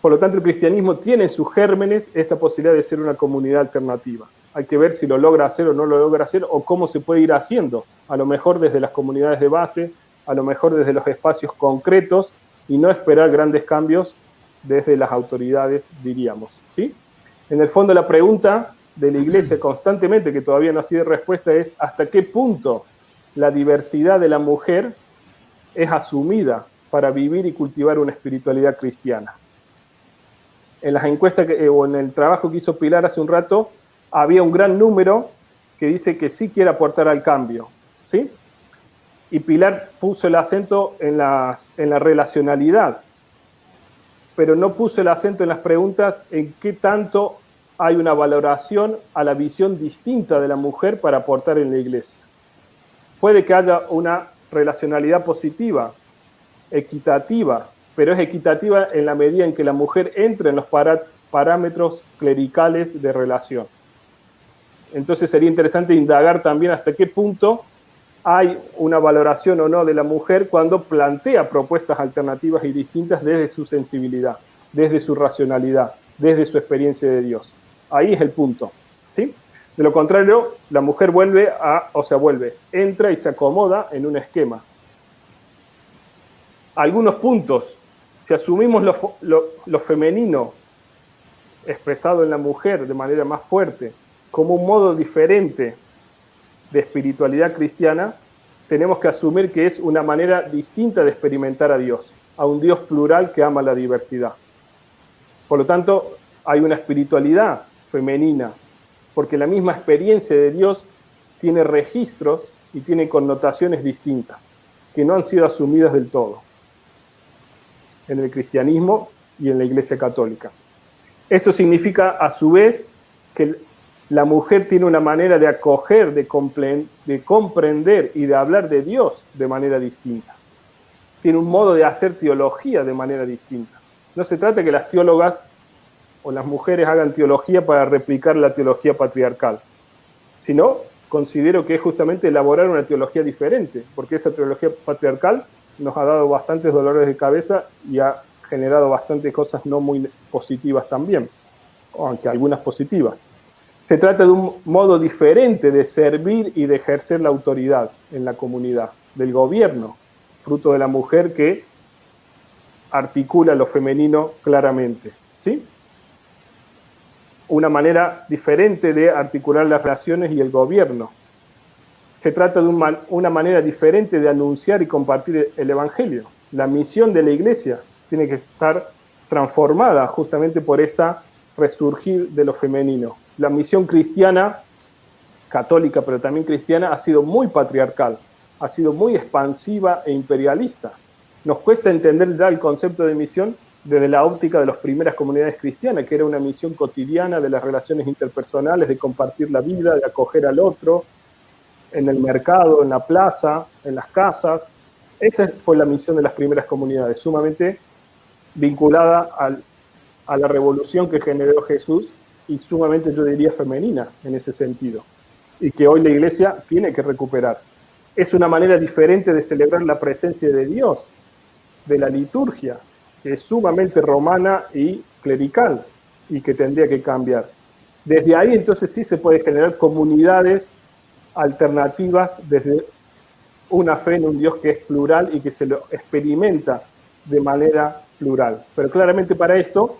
Por lo tanto, el cristianismo tiene en sus gérmenes esa posibilidad de ser una comunidad alternativa. Hay que ver si lo logra hacer o no lo logra hacer, o cómo se puede ir haciendo. A lo mejor desde las comunidades de base, a lo mejor desde los espacios concretos, y no esperar grandes cambios desde las autoridades, diríamos, ¿sí? En el fondo, la pregunta de la Iglesia constantemente, que todavía no ha sido respuesta, es ¿hasta qué punto la diversidad de la mujer es asumida para vivir y cultivar una espiritualidad cristiana? En las encuestas o en el trabajo que hizo Pilar hace un rato, había un gran número que dice que sí quiere aportar al cambio, ¿sí? Y Pilar puso el acento en la relacionalidad, pero no puso el acento en las preguntas en qué tanto hay una valoración a la visión distinta de la mujer para aportar en la iglesia. Puede que haya una relacionalidad positiva, equitativa, pero es equitativa en la medida en que la mujer entre en los parámetros clericales de relación. Entonces sería interesante indagar también hasta qué punto hay una valoración o no de la mujer cuando plantea propuestas alternativas y distintas desde su sensibilidad, desde su racionalidad, desde su experiencia de Dios. Ahí es el punto, ¿sí? De lo contrario, la mujer entra y se acomoda en un esquema. Algunos puntos, si asumimos lo femenino expresado en la mujer de manera más fuerte como un modo diferente de espiritualidad cristiana, tenemos que asumir que es una manera distinta de experimentar a Dios, a un Dios plural que ama la diversidad. Por lo tanto, hay una espiritualidad femenina, porque la misma experiencia de Dios tiene registros y tiene connotaciones distintas, que no han sido asumidas del todo en el cristianismo y en la Iglesia Católica. Eso significa, a su vez, que la mujer tiene una manera de acoger, de comprender y de hablar de Dios de manera distinta. Tiene un modo de hacer teología de manera distinta. No se trata de que las teólogas o las mujeres hagan teología para replicar la teología patriarcal, sino considero que es justamente elaborar una teología diferente, porque esa teología patriarcal nos ha dado bastantes dolores de cabeza y ha generado bastantes cosas no muy positivas también, aunque algunas positivas. Se trata de un modo diferente de servir y de ejercer la autoridad en la comunidad. del gobierno, fruto de la mujer que articula lo femenino claramente, ¿sí? Una manera diferente de articular las relaciones y el gobierno. Se trata de una manera diferente de anunciar y compartir el evangelio. La misión de la iglesia tiene que estar transformada justamente por esta resurgir de lo femenino. La misión cristiana, católica pero también cristiana, ha sido muy patriarcal, ha sido muy expansiva e imperialista. Nos cuesta entender ya el concepto de misión desde la óptica de las primeras comunidades cristianas, que era una misión cotidiana de las relaciones interpersonales, de compartir la vida, de acoger al otro, en el mercado, en la plaza, en las casas. Esa fue la misión de las primeras comunidades, sumamente vinculada a la revolución que generó Jesús y sumamente, yo diría, femenina en ese sentido, y que hoy la iglesia tiene que recuperar. Es una manera diferente de celebrar la presencia de Dios, de la liturgia, que es sumamente romana y clerical, y que tendría que cambiar. Desde ahí entonces sí se puede generar comunidades alternativas desde una fe en un Dios que es plural y que se lo experimenta de manera plural. Pero claramente para esto,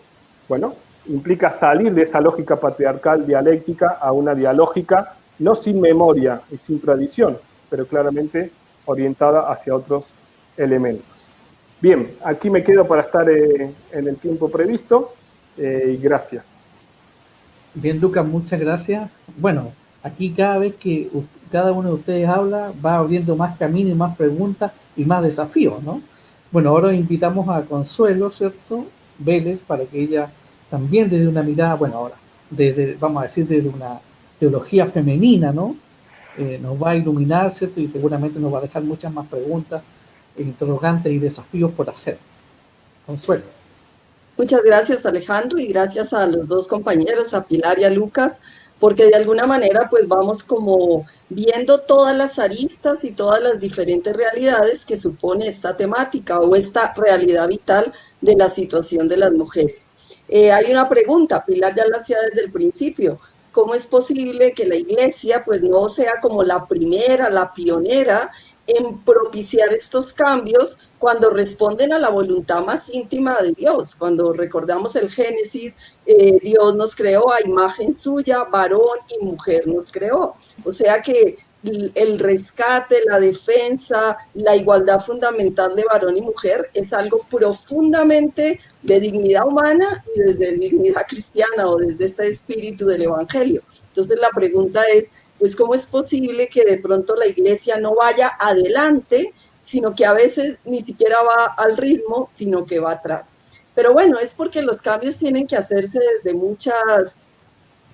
bueno, implica salir de esa lógica patriarcal dialéctica a una dialógica no sin memoria y sin tradición, pero claramente orientada hacia otros elementos. Bien, aquí me quedo para estar en el tiempo previsto y gracias. Bien, Lucas, muchas gracias. Bueno, aquí cada vez que cada uno de ustedes habla, va abriendo más camino y más preguntas y más desafíos, ¿no? Bueno, ahora invitamos a Consuelo, ¿cierto? Vélez, para que ella también desde una mirada, bueno, ahora, vamos a decir, desde una teología femenina, ¿no? Nos va a iluminar, ¿cierto? Y seguramente nos va a dejar muchas más preguntas, interrogantes y desafíos por hacer. Consuelo. Muchas gracias, Alejandro, y gracias a los dos compañeros, a Pilar y a Lucas, porque de alguna manera pues vamos como viendo todas las aristas y todas las diferentes realidades que supone esta temática o esta realidad vital de la situación de las mujeres. Hay una pregunta, Pilar ya la hacía desde el principio: ¿cómo es posible que la iglesia pues no sea como la primera, la pionera en propiciar estos cambios cuando responden a la voluntad más íntima de Dios? Cuando recordamos el Génesis, Dios nos creó a imagen suya, varón y mujer nos creó. O sea que el rescate, la defensa, la igualdad fundamental de varón y mujer es algo profundamente de dignidad humana y desde dignidad cristiana o desde este espíritu del evangelio. Entonces la pregunta es, pues, ¿cómo es posible que de pronto la iglesia no vaya adelante, sino que a veces ni siquiera va al ritmo, sino que va atrás? Pero bueno, es porque los cambios tienen que hacerse desde muchas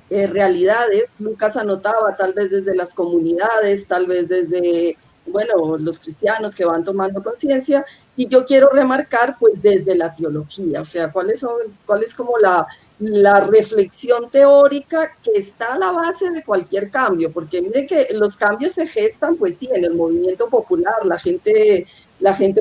realidades. Lucas anotaba, tal vez desde las comunidades, tal vez desde, bueno, los cristianos que van tomando conciencia, y yo quiero remarcar, pues, desde la teología, o sea, cuál es como la reflexión teórica que está a la base de cualquier cambio, porque mire que los cambios se gestan, pues sí, en el movimiento popular, la gente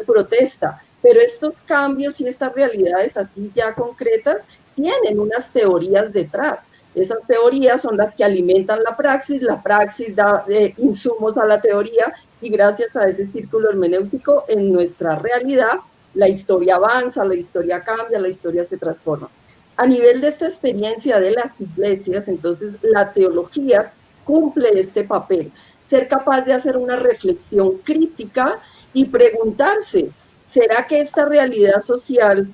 protesta, pero estos cambios y estas realidades así ya concretas tienen unas teorías detrás. Esas teorías son las que alimentan la praxis da insumos a la teoría, y gracias a ese círculo hermenéutico en nuestra realidad la historia avanza, la historia cambia, la historia se transforma. A nivel de esta experiencia de las iglesias, entonces la teología cumple este papel, ser capaz de hacer una reflexión crítica y preguntarse, ¿será que esta realidad social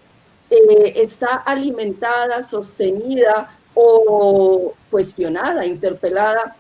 está alimentada, sostenida o cuestionada, interpelada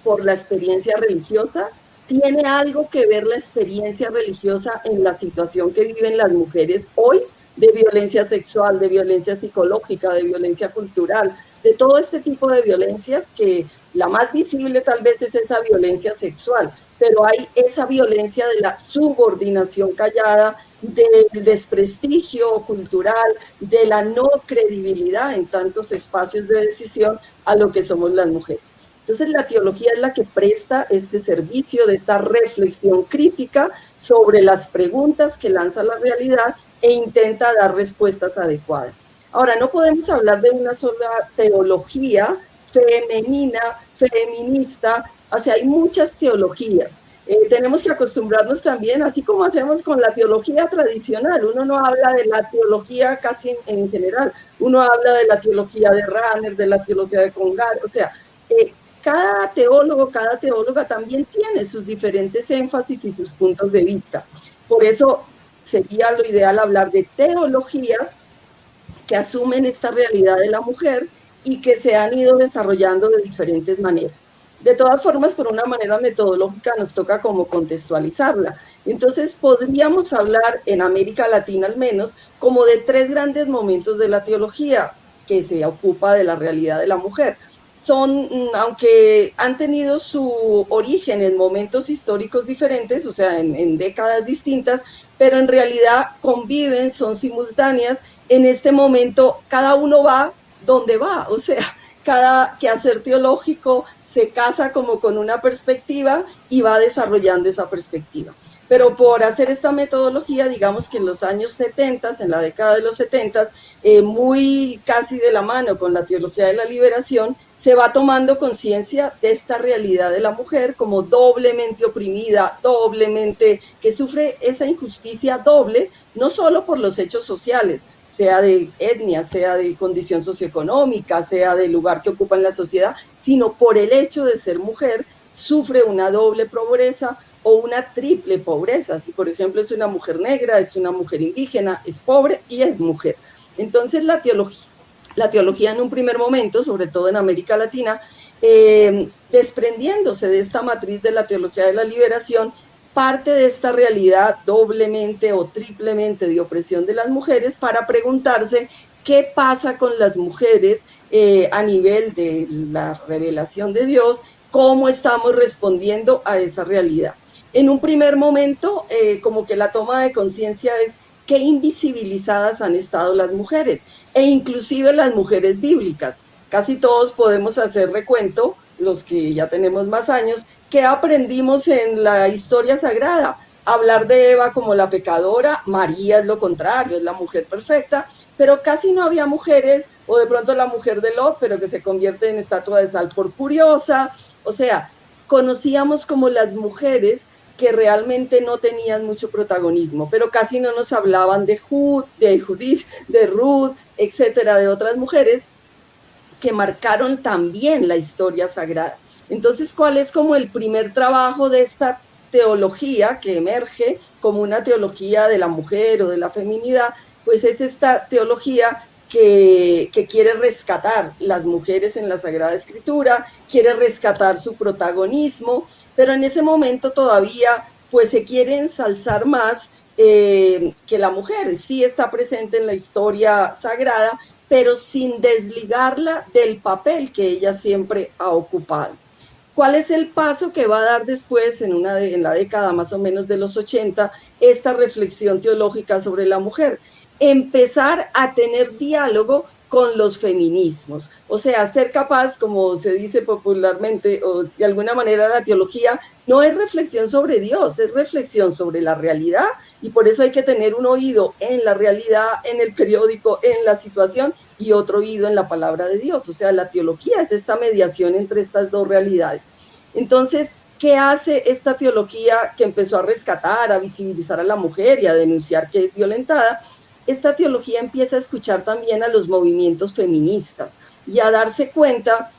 por la experiencia religiosa? ¿Tiene algo que ver la experiencia religiosa en la situación que viven las mujeres hoy, de violencia sexual, de violencia psicológica, de violencia cultural, de todo este tipo de violencias, que la más visible tal vez es esa violencia sexual, pero hay esa violencia de la subordinación callada, del desprestigio cultural, de la no credibilidad en tantos espacios de decisión a lo que somos las mujeres? Entonces la teología es la que presta este servicio de esta reflexión crítica sobre las preguntas que lanza la realidad e intenta dar respuestas adecuadas. Ahora, no podemos hablar de una sola teología femenina, feminista, o sea, hay muchas teologías. Tenemos que acostumbrarnos también, así como hacemos con la teología tradicional. Uno no habla de la teología casi en general, uno habla de la teología de Rahner, de la teología de Congar, o sea, cada teólogo, cada teóloga también tiene sus diferentes énfasis y sus puntos de vista. Por eso sería lo ideal hablar de teologías que asumen esta realidad de la mujer y que se han ido desarrollando de diferentes maneras. De todas formas, por una manera metodológica nos toca como contextualizarla. Entonces, podríamos hablar en América Latina al menos como de 3 grandes momentos de la teología que se ocupa de la realidad de la mujer. Son, aunque han tenido su origen en momentos históricos diferentes, o sea, en décadas distintas, pero en realidad conviven, son simultáneas. En este momento, cada uno va donde va, o sea, cada quehacer teológico se casa como con una perspectiva y va desarrollando esa perspectiva. Pero por hacer esta metodología, digamos que en los años 70, en la década de los 70, muy casi de la mano con la teología de la liberación, se va tomando conciencia de esta realidad de la mujer como doblemente oprimida, doblemente, que sufre esa injusticia doble, no solo por los hechos sociales, sea de etnia, sea de condición socioeconómica, sea del lugar que ocupa en la sociedad, sino por el hecho de ser mujer, sufre una doble pobreza o una triple pobreza. Si, por ejemplo, es una mujer negra, es una mujer indígena, es pobre y es mujer. Entonces, la teología en un primer momento, sobre todo en América Latina, desprendiéndose de esta matriz de la teología de la liberación, parte de esta realidad doblemente o triplemente de opresión de las mujeres para preguntarse qué pasa con las mujeres a nivel de la revelación de Dios, cómo estamos respondiendo a esa realidad. En un primer momento, como que la toma de conciencia es qué invisibilizadas han estado las mujeres, e inclusive las mujeres bíblicas. Casi todos podemos hacer recuento, los que ya tenemos más años, ¿qué aprendimos en la historia sagrada? Hablar de Eva como la pecadora, María es lo contrario, es la mujer perfecta, pero casi no había mujeres, o de pronto la mujer de Lot, pero que se convierte en estatua de sal por curiosa. O sea, conocíamos como las mujeres que realmente no tenían mucho protagonismo, pero casi no nos hablaban de Judith, de Ruth, etcétera, de otras mujeres que marcaron también la historia sagrada. Entonces, ¿cuál es como el primer trabajo de esta teología que emerge como una teología de la mujer o de la feminidad? Pues es esta teología que quiere rescatar las mujeres en la Sagrada Escritura, quiere rescatar su protagonismo, pero en ese momento todavía pues se quiere ensalzar más que la mujer sí está presente en la historia sagrada, pero sin desligarla del papel que ella siempre ha ocupado. ¿Cuál es el paso que va a dar después, en la década más o menos de los 80, esta reflexión teológica sobre la mujer? Empezar a tener diálogo con los feminismos, o sea, ser capaz, como se dice popularmente, o de alguna manera la teología no es reflexión sobre Dios, es reflexión sobre la realidad, y por eso hay que tener un oído en la realidad, en el periódico, en la situación, y otro oído en la palabra de Dios. O sea, la teología es esta mediación entre estas dos realidades. Entonces, ¿qué hace esta teología que empezó a rescatar, a visibilizar a la mujer y a denunciar que es violentada? Esta teología empieza a escuchar también a los movimientos feministas y a darse cuenta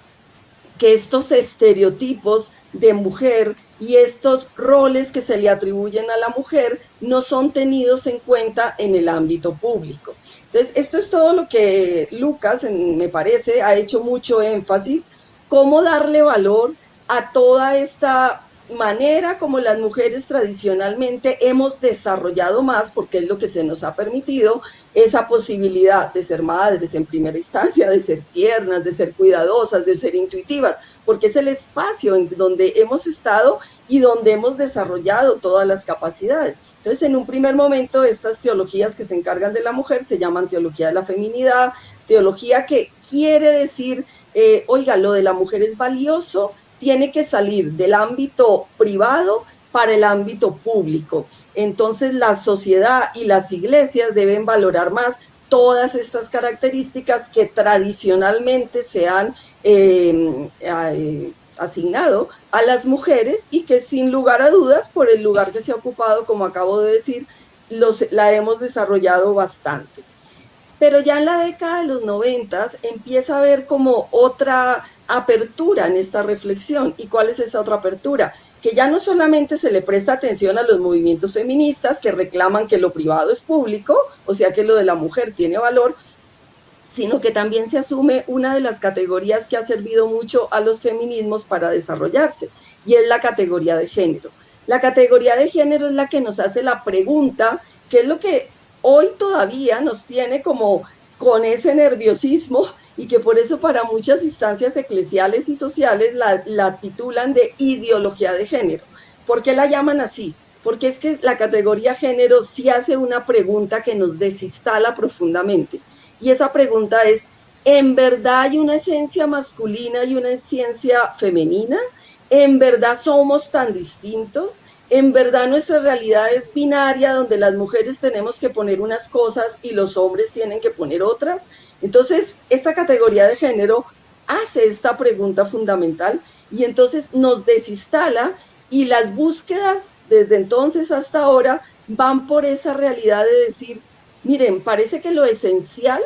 que estos estereotipos de mujer y estos roles que se le atribuyen a la mujer no son tenidos en cuenta en el ámbito público. Entonces, esto es todo lo que Lucas, me parece, ha hecho mucho énfasis, cómo darle valor a toda esta manera como las mujeres tradicionalmente hemos desarrollado más, porque es lo que se nos ha permitido, esa posibilidad de ser madres en primera instancia, de ser tiernas, de ser cuidadosas, de ser intuitivas, porque es el espacio en donde hemos estado y donde hemos desarrollado todas las capacidades. Entonces, en un primer momento, estas teologías que se encargan de la mujer se llaman teología de la feminidad, teología que quiere decir, oiga, lo de la mujer es valioso, tiene que salir del ámbito privado para el ámbito público. Entonces, la sociedad y las iglesias deben valorar más todas estas características que tradicionalmente se han asignado a las mujeres y que sin lugar a dudas, por el lugar que se ha ocupado, como acabo de decir, la hemos desarrollado bastante. Pero ya en la década de los 90 empieza a haber como otra apertura en esta reflexión. ¿Y cuál es esa otra apertura? Que ya no solamente se le presta atención a los movimientos feministas que reclaman que lo privado es público, o sea que lo de la mujer tiene valor, sino que también se asume una de las categorías que ha servido mucho a los feminismos para desarrollarse, y es la categoría de género. La categoría de género es la que nos hace la pregunta, ¿qué es lo que hoy todavía nos tiene como con ese nerviosismo y que por eso para muchas instancias eclesiales y sociales la titulan de ideología de género? ¿Por qué la llaman así? Porque es que la categoría género sí hace una pregunta que nos desinstala profundamente. Y esa pregunta es, ¿en verdad hay una esencia masculina y una esencia femenina? ¿En verdad somos tan distintos? ¿En verdad nuestra realidad es binaria, donde las mujeres tenemos que poner unas cosas y los hombres tienen que poner otras? Entonces, esta categoría de género hace esta pregunta fundamental y entonces nos desinstala, y las búsquedas desde entonces hasta ahora van por esa realidad de decir, miren, parece que lo esencial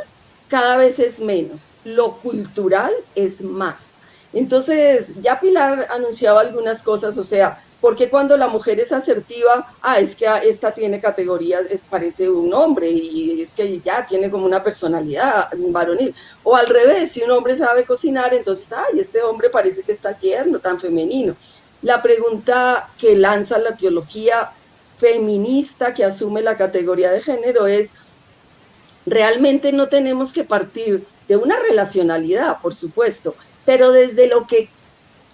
cada vez es menos, lo cultural es más. Entonces, ya Pilar anunciaba algunas cosas, o sea, ¿por qué cuando la mujer es asertiva, es que esta tiene categorías, parece un hombre y es que ya tiene como una personalidad varonil? O al revés, si un hombre sabe cocinar, entonces, este hombre parece que está tierno, tan femenino. La pregunta que lanza la teología feminista que asume la categoría de género es, realmente no tenemos que partir de una relacionalidad, por supuesto, pero desde lo que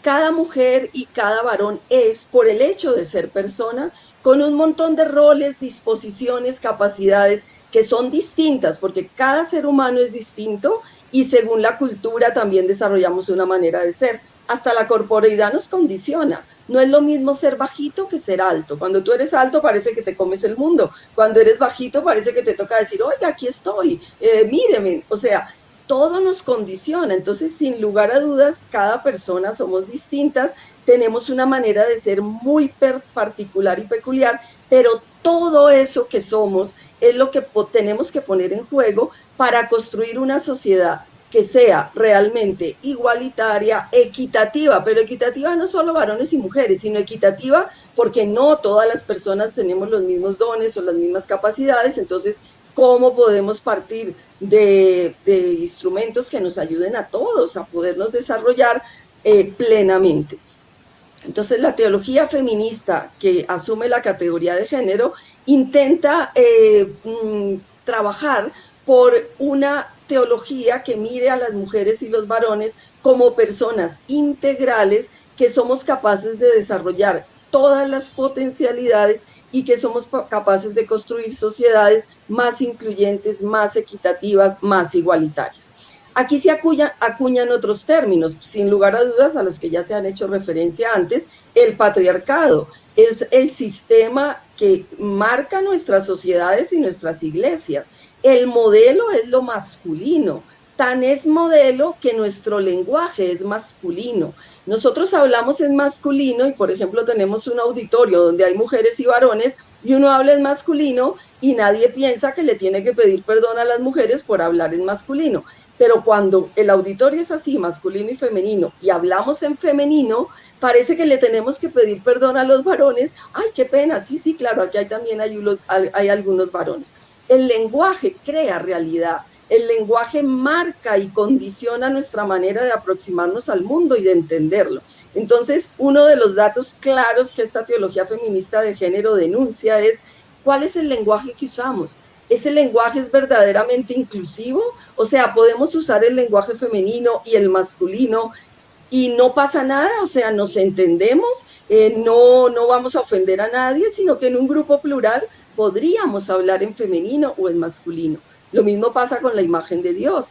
cada mujer y cada varón es por el hecho de ser persona, con un montón de roles, disposiciones, capacidades que son distintas, porque cada ser humano es distinto y según la cultura también desarrollamos una manera de ser. Hasta la corporeidad nos condiciona. No es lo mismo ser bajito que ser alto. Cuando tú eres alto parece que te comes el mundo. Cuando eres bajito parece que te toca decir, oiga, aquí estoy, míreme. O sea, todo nos condiciona. Entonces, sin lugar a dudas, cada persona somos distintas, tenemos una manera de ser muy particular y peculiar, pero todo eso que somos es lo que tenemos que poner en juego para construir una sociedad que sea realmente igualitaria, equitativa, pero equitativa no solo varones y mujeres, sino equitativa porque no todas las personas tenemos los mismos dones o las mismas capacidades. Entonces, ¿cómo podemos partir de instrumentos que nos ayuden a todos a podernos desarrollar plenamente? Entonces, la teología feminista que asume la categoría de género intenta trabajar por una teología que mire a las mujeres y los varones como personas integrales, que somos capaces de desarrollar todas las potencialidades y que somos capaces de construir sociedades más incluyentes, más equitativas, más igualitarias. Aquí se acuñan otros términos, sin lugar a dudas, a los que ya se han hecho referencia antes. El patriarcado es el sistema que marca nuestras sociedades y nuestras iglesias. El modelo es lo masculino, tan es modelo que nuestro lenguaje es masculino. Nosotros hablamos en masculino y, por ejemplo, tenemos un auditorio donde hay mujeres y varones y uno habla en masculino y nadie piensa que le tiene que pedir perdón a las mujeres por hablar en masculino. Pero cuando el auditorio es así, masculino y femenino, y hablamos en femenino, parece que le tenemos que pedir perdón a los varones. ¡Ay, qué pena! Sí, claro, aquí también hay algunos varones. El lenguaje crea realidad, el lenguaje marca y condiciona nuestra manera de aproximarnos al mundo y de entenderlo. Entonces, uno de los datos claros que esta teología feminista de género denuncia es ¿cuál es el lenguaje que usamos? ¿Ese lenguaje es verdaderamente inclusivo? O sea, podemos usar el lenguaje femenino y el masculino y no pasa nada, o sea, nos entendemos, no vamos a ofender a nadie, sino que en un grupo plural podríamos hablar en femenino o en masculino. Lo mismo pasa con la imagen de Dios.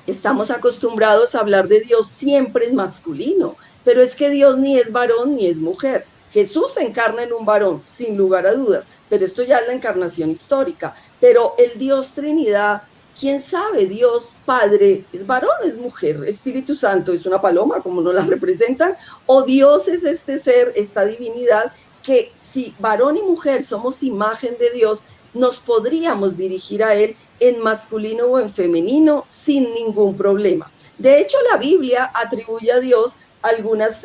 Estamos acostumbrados a hablar de Dios siempre en masculino, pero es que Dios ni es varón ni es mujer. Jesús se encarna en un varón, sin lugar a dudas, pero esto ya es la encarnación histórica. Pero el Dios Trinidad quién sabe, Dios Padre es varón, es mujer, Espíritu Santo es una paloma, como nos la representan, o Dios es este ser, esta divinidad, que si varón y mujer somos imagen de Dios, nos podríamos dirigir a Él en masculino o en femenino sin ningún problema. De hecho, la Biblia atribuye a Dios algunas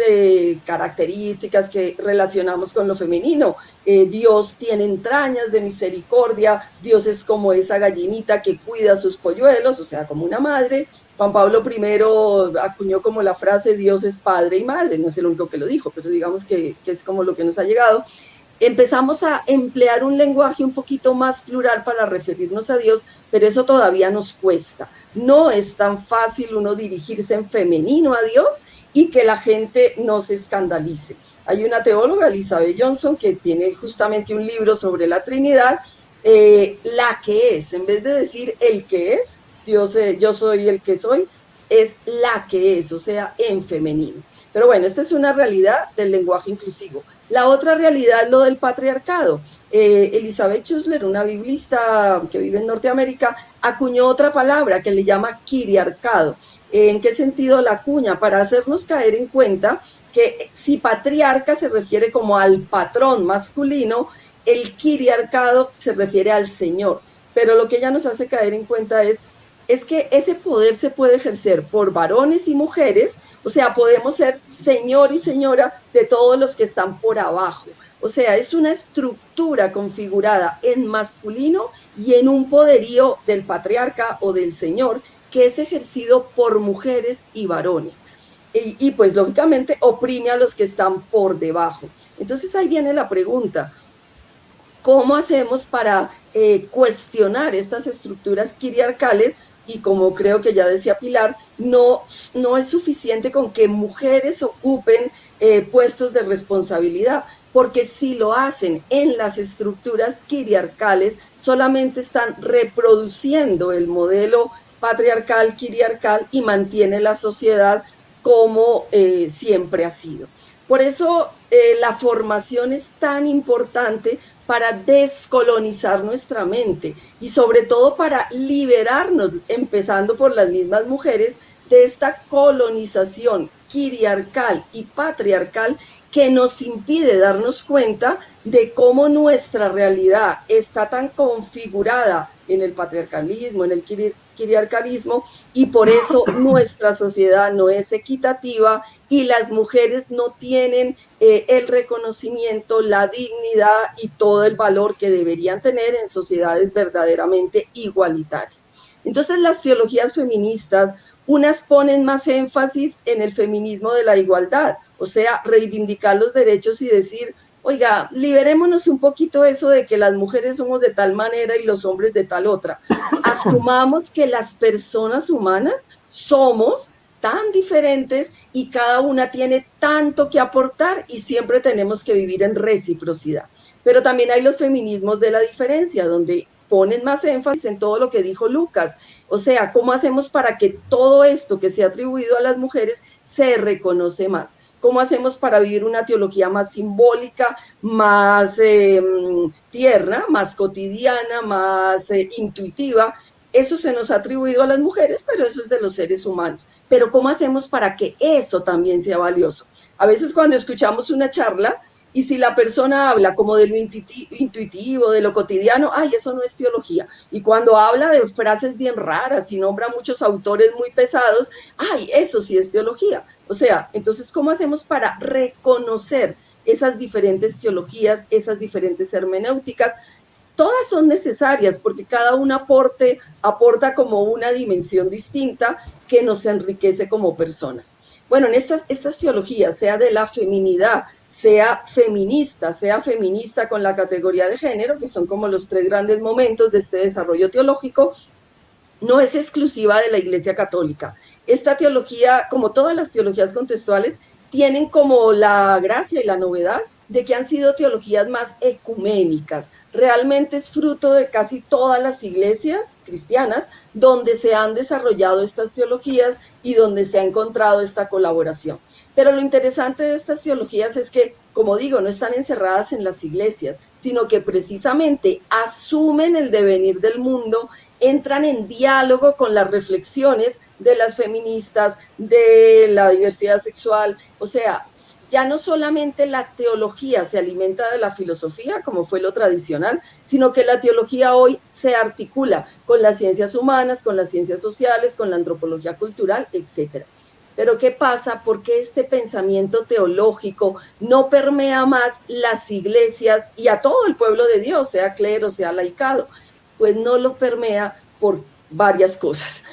características que relacionamos con lo femenino. Dios tiene entrañas de misericordia, Dios es como esa gallinita que cuida a sus polluelos, o sea, como una madre. Juan Pablo I acuñó como la frase Dios es padre y madre, no es el único que lo dijo, pero digamos que es como lo que nos ha llegado. Empezamos a emplear un lenguaje un poquito más plural para referirnos a Dios, pero eso todavía nos cuesta. No es tan fácil uno dirigirse en femenino a Dios y que la gente no se escandalice. Hay una teóloga, Elizabeth Johnson, que tiene justamente un libro sobre la Trinidad, la que es, en vez de decir el que es, Dios, yo soy el que soy, es la que es, o sea, en femenino. Pero bueno, esta es una realidad del lenguaje inclusivo. La otra realidad es lo del patriarcado. Elizabeth Schussler, una biblista que vive en Norteamérica, acuñó otra palabra que le llama quiriarcado. ¿En qué sentido la acuña? Para hacernos caer en cuenta que si patriarca se refiere como al patrón masculino, el quiriarcado se refiere al señor. Pero lo que ella nos hace caer en cuenta es que ese poder se puede ejercer por varones y mujeres, o sea, podemos ser señor y señora de todos los que están por abajo. O sea, es una estructura configurada en masculino y en un poderío del patriarca o del señor que es ejercido por mujeres y varones. Y pues lógicamente oprime a los que están por debajo. Entonces ahí viene la pregunta. ¿Cómo hacemos para cuestionar estas estructuras quiriarcales? Y como creo que ya decía Pilar, no es suficiente con que mujeres ocupen puestos de responsabilidad, porque si lo hacen en las estructuras quiriarcales, solamente están reproduciendo el modelo patriarcal, quiriarcal, y mantiene la sociedad como siempre ha sido. Por eso la formación es tan importante para descolonizar nuestra mente y sobre todo para liberarnos, empezando por las mismas mujeres, de esta colonización quiriarcal y patriarcal que nos impide darnos cuenta de cómo nuestra realidad está tan configurada en el patriarcalismo, en el quiriarcalismo, y por eso nuestra sociedad no es equitativa y las mujeres no tienen el reconocimiento, la dignidad y todo el valor que deberían tener en sociedades verdaderamente igualitarias. Entonces las teologías feministas, unas ponen más énfasis en el feminismo de la igualdad, o sea, reivindicar los derechos y decir, oiga, liberémonos un poquito eso de que las mujeres somos de tal manera y los hombres de tal otra. Asumamos que las personas humanas somos tan diferentes y cada una tiene tanto que aportar y siempre tenemos que vivir en reciprocidad. Pero también hay los feminismos de la diferencia, donde ponen más énfasis en todo lo que dijo Lucas. O sea, ¿cómo hacemos para que todo esto que se ha atribuido a las mujeres se reconoce más? ¿Cómo hacemos para vivir una teología más simbólica, más tierna, más cotidiana, más intuitiva? Eso se nos ha atribuido a las mujeres, pero eso es de los seres humanos. Pero ¿cómo hacemos para que eso también sea valioso? A veces cuando escuchamos una charla, y si la persona habla como de lo intuitivo, de lo cotidiano, ¡ay, eso no es teología! Y cuando habla de frases bien raras y nombra muchos autores muy pesados, ¡ay, eso sí es teología! O sea, entonces, ¿cómo hacemos para reconocer esas diferentes teologías, esas diferentes hermenéuticas? Todas son necesarias porque cada una aporta como una dimensión distinta que nos enriquece como personas. Bueno, en estas teologías, sea de la feminidad, sea feminista con la categoría de género, que son como los tres grandes momentos de este desarrollo teológico, no es exclusiva de la Iglesia Católica. Esta teología, como todas las teologías contextuales, tienen como la gracia y la novedad de que han sido teologías más ecuménicas. Realmente es fruto de casi todas las iglesias cristianas donde se han desarrollado estas teologías y donde se ha encontrado esta colaboración. Pero lo interesante de estas teologías es que, como digo, no están encerradas en las iglesias, sino que precisamente asumen el devenir del mundo, entran en diálogo con las reflexiones de las feministas, de la diversidad sexual. O sea, ya no solamente la teología se alimenta de la filosofía, como fue lo tradicional, sino que la teología hoy se articula con las ciencias humanas, con las ciencias sociales, con la antropología cultural, etc. Pero ¿qué pasa? ¿Por qué este pensamiento teológico no permea más las iglesias y a todo el pueblo de Dios, sea clero, sea laicado? Pues no lo permea por varias cosas.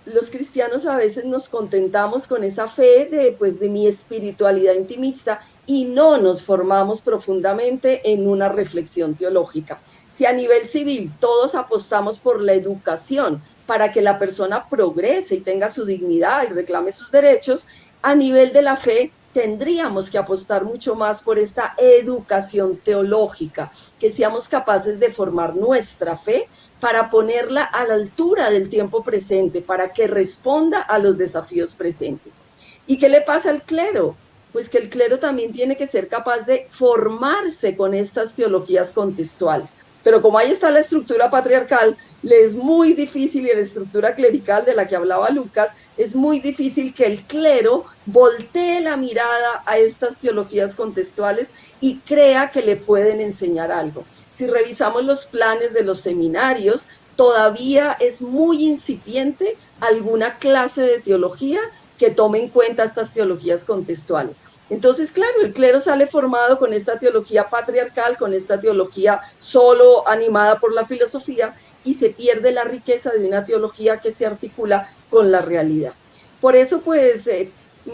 Los cristianos a veces nos contentamos con esa fe de mi espiritualidad intimista y no nos formamos profundamente en una reflexión teológica. Si a nivel civil todos apostamos por la educación para que la persona progrese y tenga su dignidad y reclame sus derechos, a nivel de la fe tendríamos que apostar mucho más por esta educación teológica, que seamos capaces de formar nuestra fe para ponerla a la altura del tiempo presente, para que responda a los desafíos presentes. ¿Y qué le pasa al clero? Pues que el clero también tiene que ser capaz de formarse con estas teologías contextuales. Pero como ahí está la estructura patriarcal, le es muy difícil, y la estructura clerical de la que hablaba Lucas, es muy difícil que el clero voltee la mirada a estas teologías contextuales y crea que le pueden enseñar algo. Si revisamos los planes de los seminarios, todavía es muy incipiente alguna clase de teología que tome en cuenta estas teologías contextuales. Entonces, claro, el clero sale formado con esta teología patriarcal, con esta teología solo animada por la filosofía, y se pierde la riqueza de una teología que se articula con la realidad. Por eso, pues,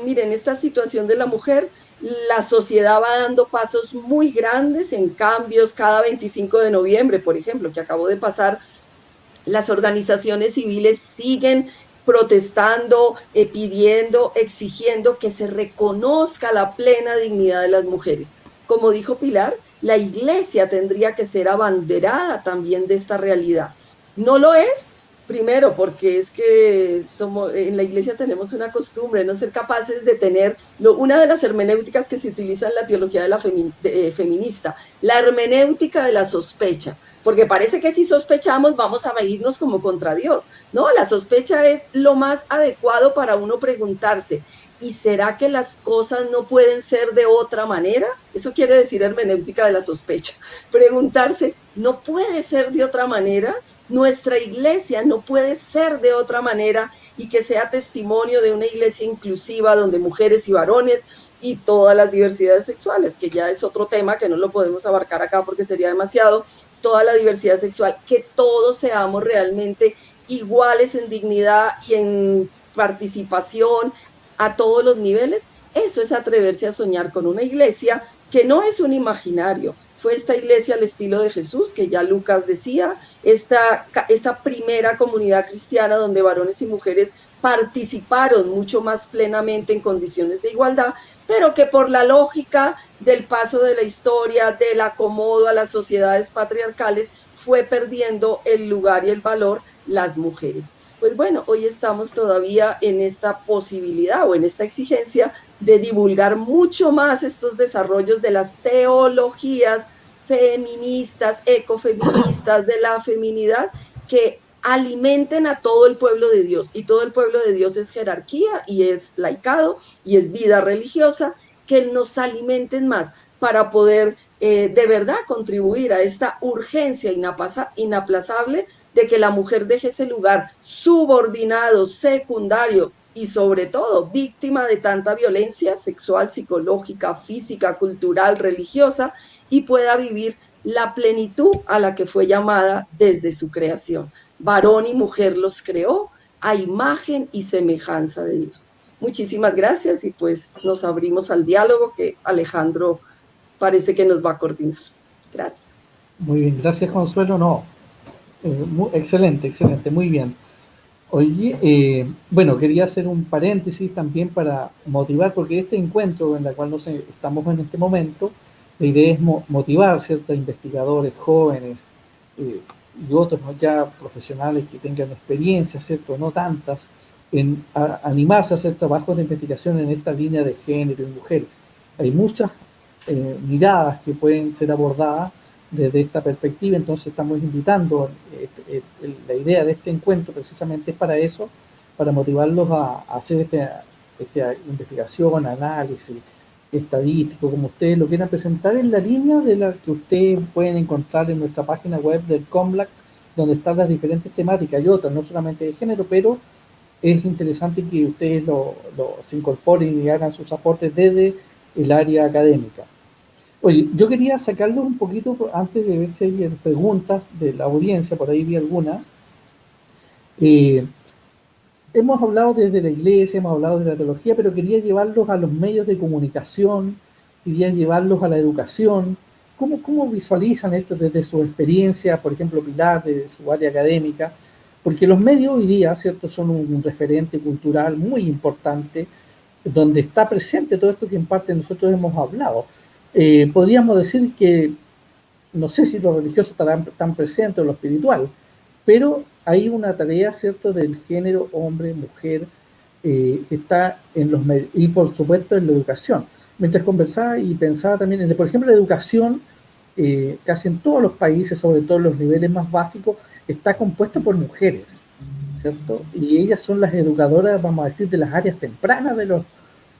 miren, esta situación de la mujer, la sociedad va dando pasos muy grandes en cambios. Cada 25 de noviembre, por ejemplo, que acabó de pasar, las organizaciones civiles siguen protestando, pidiendo, exigiendo que se reconozca la plena dignidad de las mujeres. Como dijo Pilar, la iglesia tendría que ser abanderada también de esta realidad. No lo es, primero, porque es que en la iglesia tenemos una costumbre de no ser capaces de tener una de las hermenéuticas que se utiliza en la teología de la feminista, la hermenéutica de la sospecha, porque parece que si sospechamos vamos a irnos como contra Dios. No, la sospecha es lo más adecuado para uno preguntarse, ¿y será que las cosas no pueden ser de otra manera? Eso quiere decir hermenéutica de la sospecha. Preguntarse, ¿no puede ser de otra manera? Nuestra iglesia no puede ser de otra manera, y que sea testimonio de una iglesia inclusiva donde mujeres y varones y todas las diversidades sexuales, que ya es otro tema que no lo podemos abarcar acá porque sería demasiado, toda la diversidad sexual, que todos seamos realmente iguales en dignidad y en participación a todos los niveles. Eso es atreverse a soñar con una iglesia que no es un imaginario. Fue esta iglesia al estilo de Jesús, que ya Lucas decía, esta primera comunidad cristiana donde varones y mujeres participaron mucho más plenamente en condiciones de igualdad, pero que por la lógica del paso de la historia, del acomodo a las sociedades patriarcales, fue perdiendo el lugar y el valor las mujeres. Pues bueno, hoy estamos todavía en esta posibilidad o en esta exigencia de divulgar mucho más estos desarrollos de las teologías feministas, ecofeministas, de la feminidad, que alimenten a todo el pueblo de Dios. Y todo el pueblo de Dios es jerarquía y es laicado y es vida religiosa, que nos alimenten más para poder de verdad contribuir a esta urgencia inaplazable de que la mujer deje ese lugar subordinado, secundario y sobre todo víctima de tanta violencia sexual, psicológica, física, cultural, religiosa, y pueda vivir la plenitud a la que fue llamada desde su creación. Varón y mujer los creó a imagen y semejanza de Dios. Muchísimas gracias, y pues nos abrimos al diálogo que Alejandro parece que nos va a coordinar. Gracias. Muy bien, gracias Consuelo. No, excelente, muy bien. Oye, bueno, quería hacer un paréntesis también para motivar, porque este encuentro en el cual estamos en este momento, la idea es motivar, ¿cierto?, a investigadores jóvenes y otros, ¿no?, ya profesionales que tengan experiencia, ¿cierto?, no tantas, en animarse a hacer trabajos de investigación en esta línea de género y mujer. Hay muchas miradas que pueden ser abordadas desde esta perspectiva, entonces estamos invitando, la idea de este encuentro precisamente es para eso, para motivarlos a hacer esta investigación, análisis estadístico, como ustedes lo quieran presentar, en la línea de la que ustedes pueden encontrar en nuestra página web del COMLAC, donde están las diferentes temáticas y otras, no solamente de género, pero es interesante que ustedes se incorporen y hagan sus aportes desde el área académica. Oye, yo quería sacarlo un poquito antes de ver si hay preguntas de la audiencia, por ahí vi alguna. Hemos hablado desde la iglesia, hemos hablado de la teología, pero quería llevarlos a los medios de comunicación, quería llevarlos a la educación. ¿Cómo visualizan esto desde su experiencia, por ejemplo, Pilar, desde su área académica? Porque los medios hoy día, ¿cierto?, son un referente cultural muy importante, donde está presente todo esto que en parte nosotros hemos hablado. Podríamos decir que, no sé si lo religioso estará tan presente o lo espiritual, pero hay una tarea, ¿cierto?, del género hombre, mujer, que está en los medios y por supuesto en la educación. Mientras conversaba y pensaba también, por ejemplo, la educación, casi en todos los países, sobre todo en los niveles más básicos, está compuesta por mujeres, ¿cierto? Y ellas son las educadoras, vamos a decir, de las áreas tempranas de los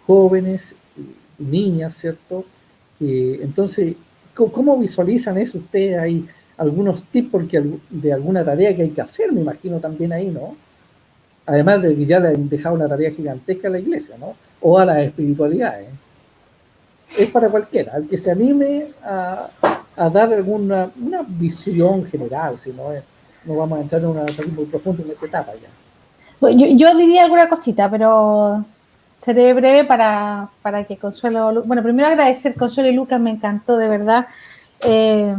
jóvenes y niñas, ¿cierto? Entonces, ¿cómo visualizan eso ustedes? Hay algunos tips porque de alguna tarea que hay que hacer, me imagino también ahí, ¿no? Además de que ya le han dejado una tarea gigantesca a la iglesia, ¿no? O a las espiritualidades. Es para cualquiera, al que se anime a dar una visión general, si no vamos a entrar en una tarea muy profunda en esta etapa ya. Bueno, yo diría alguna cosita, pero seré breve para que Consuelo... Bueno, primero agradecer Consuelo y Lucas, me encantó, de verdad. Me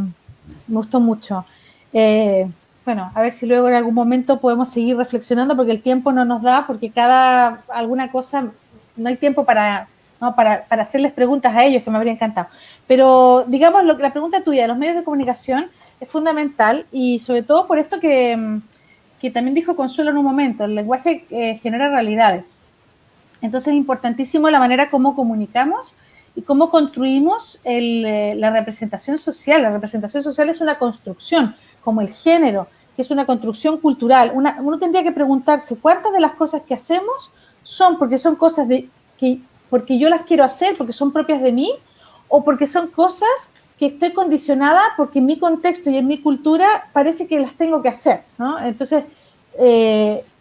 gustó mucho. Bueno, a ver si luego en algún momento podemos seguir reflexionando, porque el tiempo no nos da, porque alguna cosa, no hay tiempo para hacerles preguntas a ellos, que me habría encantado. Pero, digamos, la pregunta tuya de los medios de comunicación es fundamental, y sobre todo por esto que también dijo Consuelo en un momento, el lenguaje genera realidades. Entonces es importantísimo la manera como comunicamos y cómo construimos la representación social. La representación social es una construcción, como el género, que es una construcción cultural. Uno tendría que preguntarse cuántas de las cosas que hacemos son porque son cosas porque yo las quiero hacer, porque son propias de mí, o porque son cosas que estoy condicionada porque en mi contexto y en mi cultura parece que las tengo que hacer, ¿no? Entonces,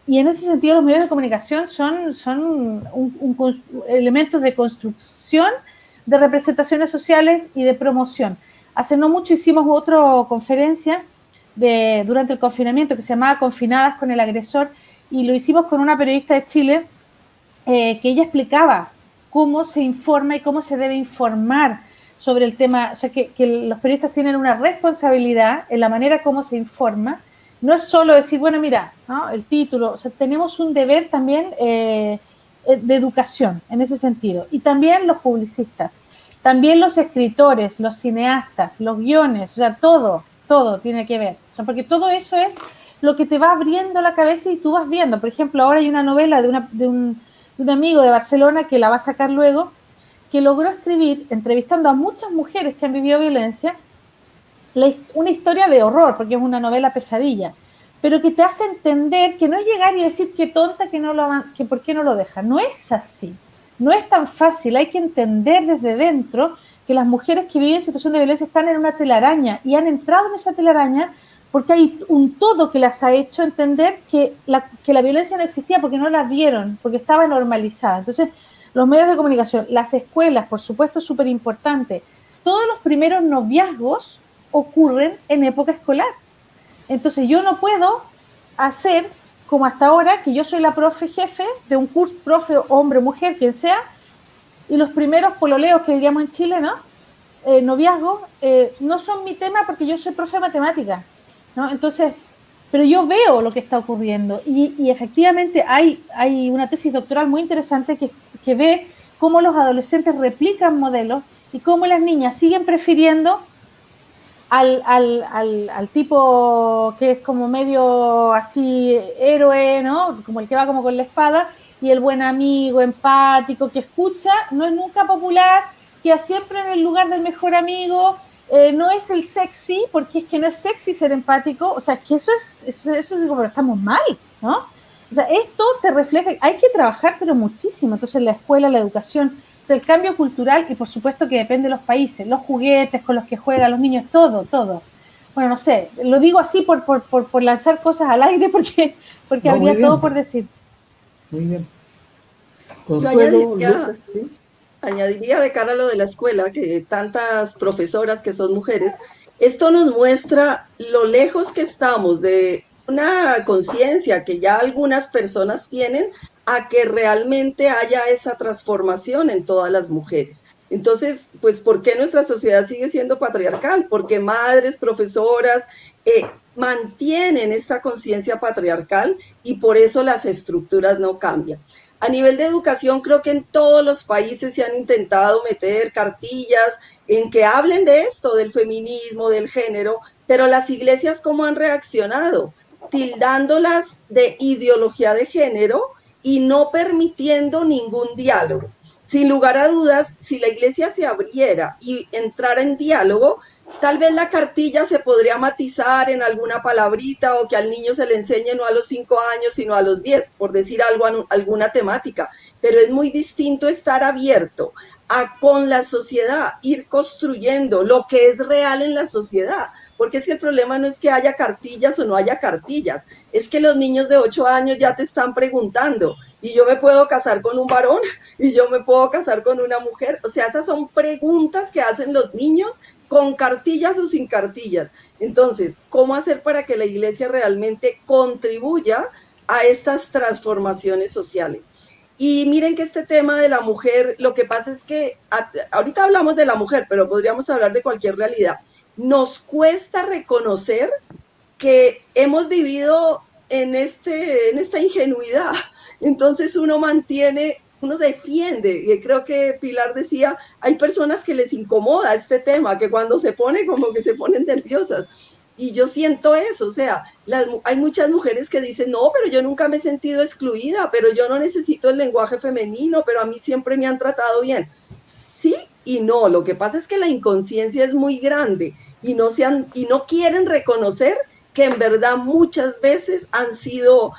y en ese sentido los medios de comunicación son elementos de construcción de representaciones sociales y de promoción. Hace no mucho hicimos otra conferencia durante el confinamiento que se llamaba Confinadas con el agresor, y lo hicimos con una periodista de Chile que ella explicaba cómo se informa y cómo se debe informar sobre el tema, o sea, que los periodistas tienen una responsabilidad en la manera como se informa. No es solo decir, bueno, mira, ¿no?, el título, o sea, tenemos un deber también de educación en ese sentido. Y también los publicistas, también los escritores, los cineastas, los guiones, o sea, todo tiene que ver. O sea, porque todo eso es lo que te va abriendo la cabeza y tú vas viendo. Por ejemplo, ahora hay una novela de un amigo de Barcelona que la va a sacar luego, que logró escribir, entrevistando a muchas mujeres que han vivido violencia, una historia de horror, porque es una novela pesadilla, pero que te hace entender que no es llegar y decir qué tonta, que por qué no lo deja. No es así, no es tan fácil. Hay que entender desde dentro que las mujeres que viven en situación de violencia están en una telaraña y han entrado en esa telaraña porque hay un todo que las ha hecho entender que la violencia no existía porque no la vieron, porque estaba normalizada. Entonces, los medios de comunicación, las escuelas, por supuesto, es súper importante. Todos los primeros noviazgos ocurren en época escolar. Entonces yo no puedo hacer como hasta ahora, que yo soy la profe jefe de un curso, profe, hombre, mujer, quien sea, y los primeros pololeos que diríamos en Chile, ¿no? Noviazgos, no son mi tema porque yo soy profe de matemática, ¿no? Entonces, pero yo veo lo que está ocurriendo y efectivamente hay una tesis doctoral muy interesante que ve cómo los adolescentes replican modelos y cómo las niñas siguen prefiriendo al tipo que es como medio así héroe, ¿no? Como el que va como con la espada, y el buen amigo, empático, que escucha, no es nunca popular, queda siempre en el lugar del mejor amigo, no es el sexy, porque es que no es sexy ser empático, o sea, es que eso digo, pero estamos mal, ¿no? O sea, esto te refleja, hay que trabajar pero muchísimo, entonces la escuela, la educación, o sea, el cambio cultural, y por supuesto que depende de los países, los juguetes con los que juegan los niños, todo. Bueno, no sé, lo digo así por lanzar cosas al aire, porque No, habría todo por decir. Muy bien. Yo Consuelo, Lucas, ¿sí? añadiría de cara a lo de la escuela, que tantas profesoras que son mujeres, esto nos muestra lo lejos que estamos de una conciencia que ya algunas personas tienen a que realmente haya esa transformación en todas las mujeres. Entonces, pues, ¿por qué nuestra sociedad sigue siendo patriarcal? Porque madres, profesoras, mantienen esta conciencia patriarcal y por eso las estructuras no cambian. A nivel de educación, creo que en todos los países se han intentado meter cartillas en que hablen de esto, del feminismo, del género, pero las iglesias, ¿cómo han reaccionado? Tildándolas de ideología de género y no permitiendo ningún diálogo. Sin lugar a dudas, si la iglesia se abriera y entrara en diálogo, tal vez la cartilla se podría matizar en alguna palabrita o que al niño se le enseñe no a los 5 años, sino a los 10, por decir algo, alguna temática. Pero es muy distinto estar abierto a con la sociedad, ir construyendo lo que es real en la sociedad. Porque es que el problema no es que haya cartillas o no haya cartillas, es que los niños de 8 años ya te están preguntando, ¿y yo me puedo casar con un varón? ¿Y yo me puedo casar con una mujer? O sea, esas son preguntas que hacen los niños con cartillas o sin cartillas. Entonces, ¿cómo hacer para que la iglesia realmente contribuya a estas transformaciones sociales? Y miren que este tema de la mujer, lo que pasa es que ahorita hablamos de la mujer, pero podríamos hablar de cualquier realidad. Nos cuesta reconocer que hemos vivido en esta ingenuidad. Entonces uno defiende, y creo que Pilar decía, hay personas que les incomoda este tema, que cuando se pone como que se ponen nerviosas. Y yo siento eso, o sea, hay muchas mujeres que dicen, no, pero yo nunca me he sentido excluida, pero yo no necesito el lenguaje femenino, pero a mí siempre me han tratado bien. Sí y no, lo que pasa es que la inconsciencia es muy grande y no quieren reconocer que en verdad muchas veces han sido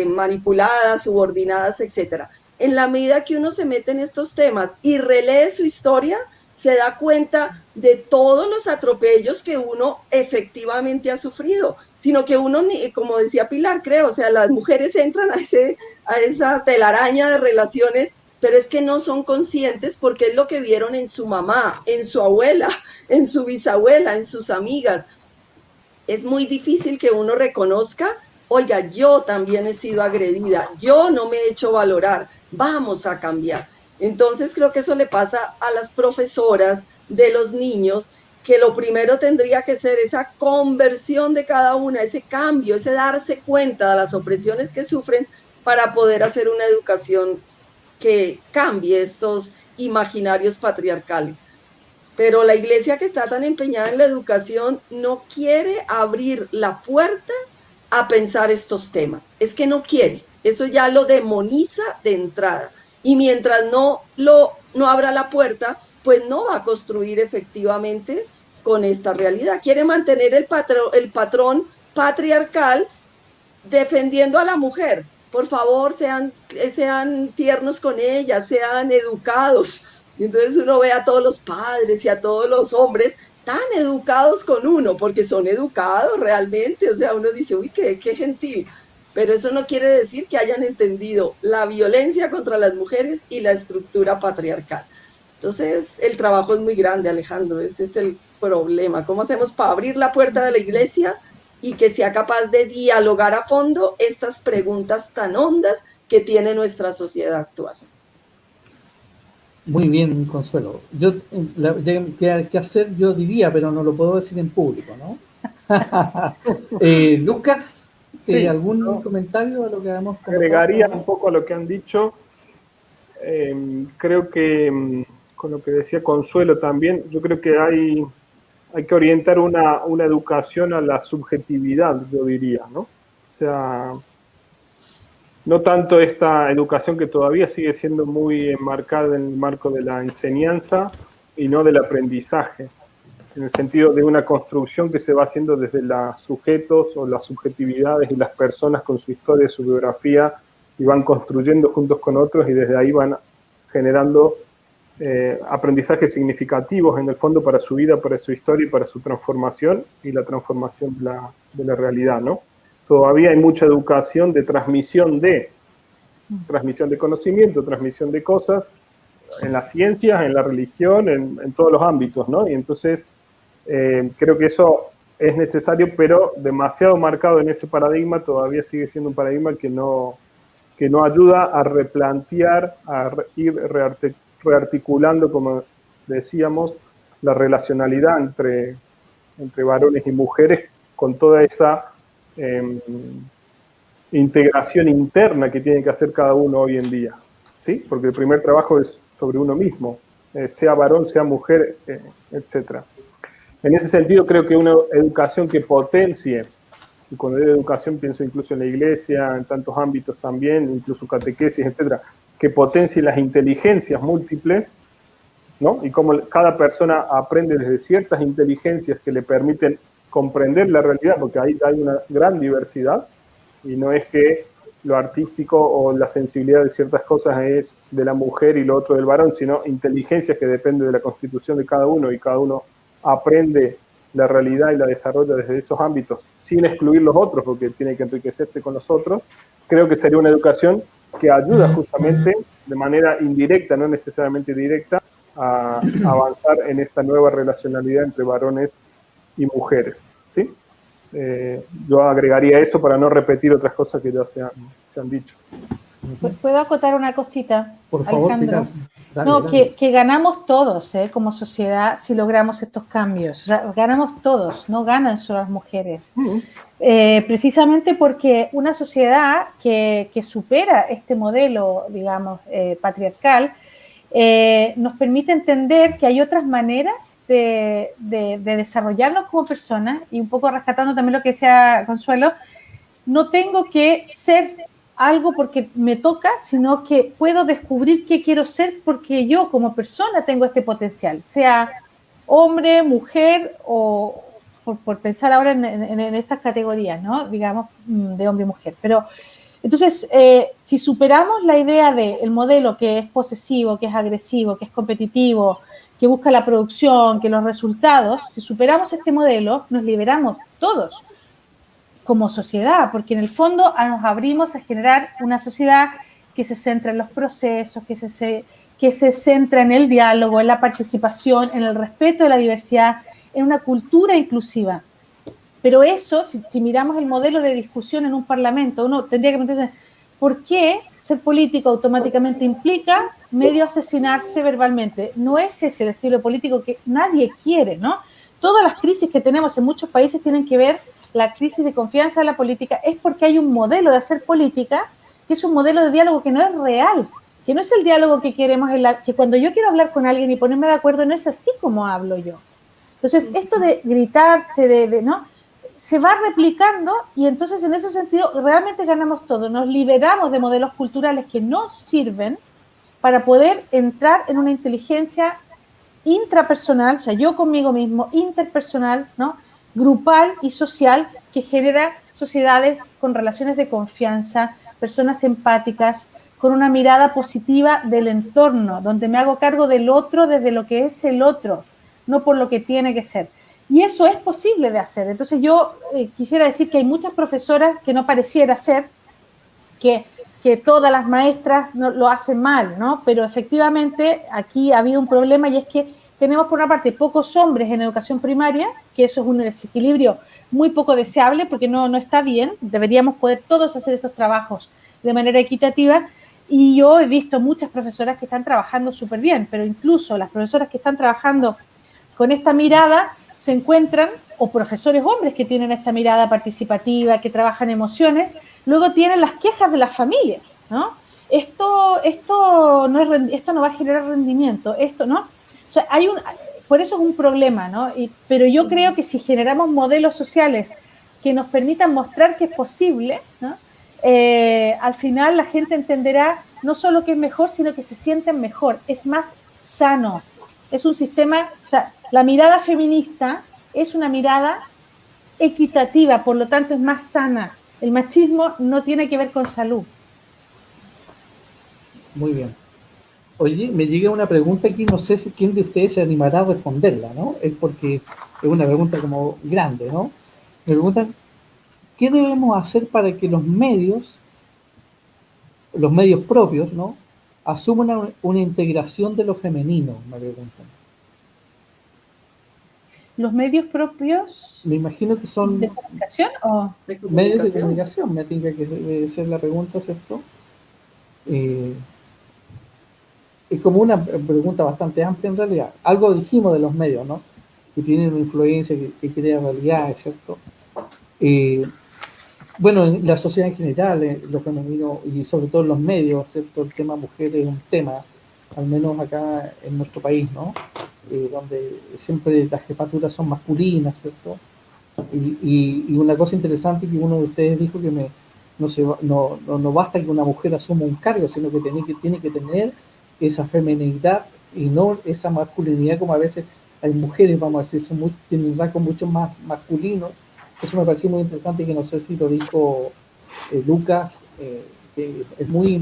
manipuladas, subordinadas, etc. En la medida que uno se mete en estos temas y relee su historia, se da cuenta de todos los atropellos que uno efectivamente ha sufrido, sino que uno, como decía Pilar, creo, o sea, las mujeres entran a esa telaraña de relaciones, pero es que no son conscientes porque es lo que vieron en su mamá, en su abuela, en su bisabuela, en sus amigas. Es muy difícil que uno reconozca, oiga, yo también he sido agredida, yo no me he hecho valorar, vamos a cambiar. Entonces creo que eso le pasa a las profesoras de los niños, que lo primero tendría que ser esa conversión de cada una, ese cambio, ese darse cuenta de las opresiones que sufren para poder hacer una educación que cambie estos imaginarios patriarcales. Pero la iglesia, que está tan empeñada en la educación, no quiere abrir la puerta a pensar estos temas. Es que no quiere, eso ya lo demoniza de entrada. Y mientras no abra la puerta, pues no va a construir efectivamente con esta realidad. Quiere mantener el patrón patriarcal defendiendo a la mujer. Por favor, sean tiernos con ella, sean educados. Y entonces uno ve a todos los padres y a todos los hombres tan educados con uno, porque son educados realmente. O sea, uno dice, uy, qué gentil. Pero eso no quiere decir que hayan entendido la violencia contra las mujeres y la estructura patriarcal. Entonces, el trabajo es muy grande, Alejandro. Ese es el problema. ¿Cómo hacemos para abrir la puerta de la iglesia y que sea capaz de dialogar a fondo estas preguntas tan hondas que tiene nuestra sociedad actual? Muy bien, Consuelo. ¿Qué hacer? Yo diría, pero no lo puedo decir en público, ¿no? Lucas, Sí, ¿algún ¿no? comentario a lo que hemos conversado? Agregaría un poco a lo que han dicho. Creo que con lo que decía Consuelo también, yo creo que hay que orientar una educación a la subjetividad, yo diría, ¿no? O sea, no tanto esta educación que todavía sigue siendo muy enmarcada en el marco de la enseñanza y no del aprendizaje, en el sentido de una construcción que se va haciendo desde los sujetos o las subjetividades y las personas con su historia, su biografía, y van construyendo juntos con otros y desde ahí van generando aprendizajes significativos en el fondo para su vida, para su historia y para su transformación y la transformación de la realidad, ¿no? Todavía hay mucha educación de transmisión de conocimiento, transmisión de cosas, en las ciencias, en la religión, en todos los ámbitos, ¿no? Y entonces creo que eso es necesario, pero demasiado marcado en ese paradigma, todavía sigue siendo un paradigma que no ayuda a replantear, a ir rearticulando, como decíamos, la relacionalidad entre varones y mujeres con toda esa integración interna que tiene que hacer cada uno hoy en día, ¿sí? Porque el primer trabajo es sobre uno mismo, sea varón, sea mujer, etc. En ese sentido, creo que una educación que potencie, y cuando digo educación pienso incluso en la iglesia, en tantos ámbitos también, incluso catequesis, etcétera, que potencie las inteligencias múltiples, ¿no? Y cómo cada persona aprende desde ciertas inteligencias que le permiten comprender la realidad, porque ahí hay una gran diversidad, y no es que lo artístico o la sensibilidad de ciertas cosas es de la mujer y lo otro del varón, sino inteligencias que dependen de la constitución de cada uno, y cada uno aprende la realidad y la desarrolla desde esos ámbitos, sin excluir los otros, porque tiene que enriquecerse con los otros. Creo que sería una educación que ayuda justamente de manera indirecta, no necesariamente directa, a avanzar en esta nueva relacionalidad entre varones y mujeres, ¿sí? Yo agregaría eso para no repetir otras cosas que ya se han dicho. ¿Puedo acotar una cosita, Por favor, Alejandro? Pilar. Dale, No, dale. que ganamos todos como sociedad si logramos estos cambios. O sea, ganamos todos, no ganan solo las mujeres. Precisamente porque una sociedad que supera este modelo, digamos, patriarcal, nos permite entender que hay otras maneras de desarrollarnos como personas, y un poco rescatando también lo que decía Consuelo, no tengo que ser algo porque me toca, sino que puedo descubrir qué quiero ser porque yo como persona tengo este potencial, sea hombre, mujer o por pensar ahora en estas categorías, ¿no? Digamos, de hombre y mujer. Pero entonces, si superamos la idea del modelo que es posesivo, que es agresivo, que es competitivo, que busca la producción, que los resultados, si superamos este modelo, nos liberamos todos como sociedad, porque en el fondo nos abrimos a generar una sociedad que se centra en los procesos, que se centra en el diálogo, en la participación, en el respeto de la diversidad, en una cultura inclusiva. Pero eso, si miramos el modelo de discusión en un parlamento, uno tendría que preguntarse, ¿por qué ser político automáticamente implica medio asesinarse verbalmente? No es ese el estilo político que nadie quiere, ¿no? Todas las crisis que tenemos en muchos países tienen que ver, la crisis de confianza en la política, es porque hay un modelo de hacer política que es un modelo de diálogo que no es real, que no es el diálogo que queremos, que cuando yo quiero hablar con alguien y ponerme de acuerdo, no es así como hablo yo. Entonces, esto de gritarse, ¿no? Se va replicando, y entonces en ese sentido realmente ganamos todo, nos liberamos de modelos culturales que no sirven para poder entrar en una inteligencia intrapersonal, o sea, yo conmigo mismo, interpersonal, ¿no? Grupal y social, que genera sociedades con relaciones de confianza, personas empáticas, con una mirada positiva del entorno, donde me hago cargo del otro desde lo que es el otro, no por lo que tiene que ser. Y eso es posible de hacer. Entonces yo quisiera decir que hay muchas profesoras que no pareciera ser que todas las maestras no, lo hacen mal, ¿no? Pero efectivamente aquí ha habido un problema, y es que tenemos por una parte pocos hombres en educación primaria, que eso es un desequilibrio muy poco deseable porque no está bien, deberíamos poder todos hacer estos trabajos de manera equitativa, y yo he visto muchas profesoras que están trabajando súper bien, pero incluso las profesoras que están trabajando con esta mirada se encuentran o profesores hombres que tienen esta mirada participativa, que trabajan emociones, luego tienen las quejas de las familias, ¿no? Esto no va a generar rendimiento, esto, ¿no? O sea, por eso es un problema, ¿no? Pero yo creo que si generamos modelos sociales que nos permitan mostrar que es posible, ¿no? Al final la gente entenderá no solo que es mejor, sino que se sienten mejor, es más sano. Es un sistema, o sea, la mirada feminista es una mirada equitativa, por lo tanto es más sana. El machismo no tiene que ver con salud. Muy bien. Oye, me llega una pregunta aquí, no sé si quién de ustedes se animará a responderla, ¿no? Es porque es una pregunta como grande, ¿no? Me preguntan, ¿qué debemos hacer para que los medios propios, ¿no? Asuman una integración de lo femenino, me preguntan. ¿Los medios propios Me imagino que son de comunicación o medios de comunicación, me tinca que debe ser la pregunta, ¿cierto? Es como una pregunta bastante amplia en realidad. Algo dijimos de los medios, ¿no? Que tienen una influencia, que crean realidades, ¿cierto? Bueno, en la sociedad en general, lo femenino y sobre todo en los medios, ¿cierto? El tema mujer es un tema, al menos acá en nuestro país, ¿no? Donde siempre las jefaturas son masculinas, ¿cierto? Y una cosa interesante que uno de ustedes dijo que no basta que una mujer asuma un cargo, sino que tiene que tener esa feminidad y no esa masculinidad como a veces hay mujeres, vamos a decir, tienen rasgos mucho más masculinos. Eso me pareció muy interesante, que no sé si lo dijo Lucas, que es muy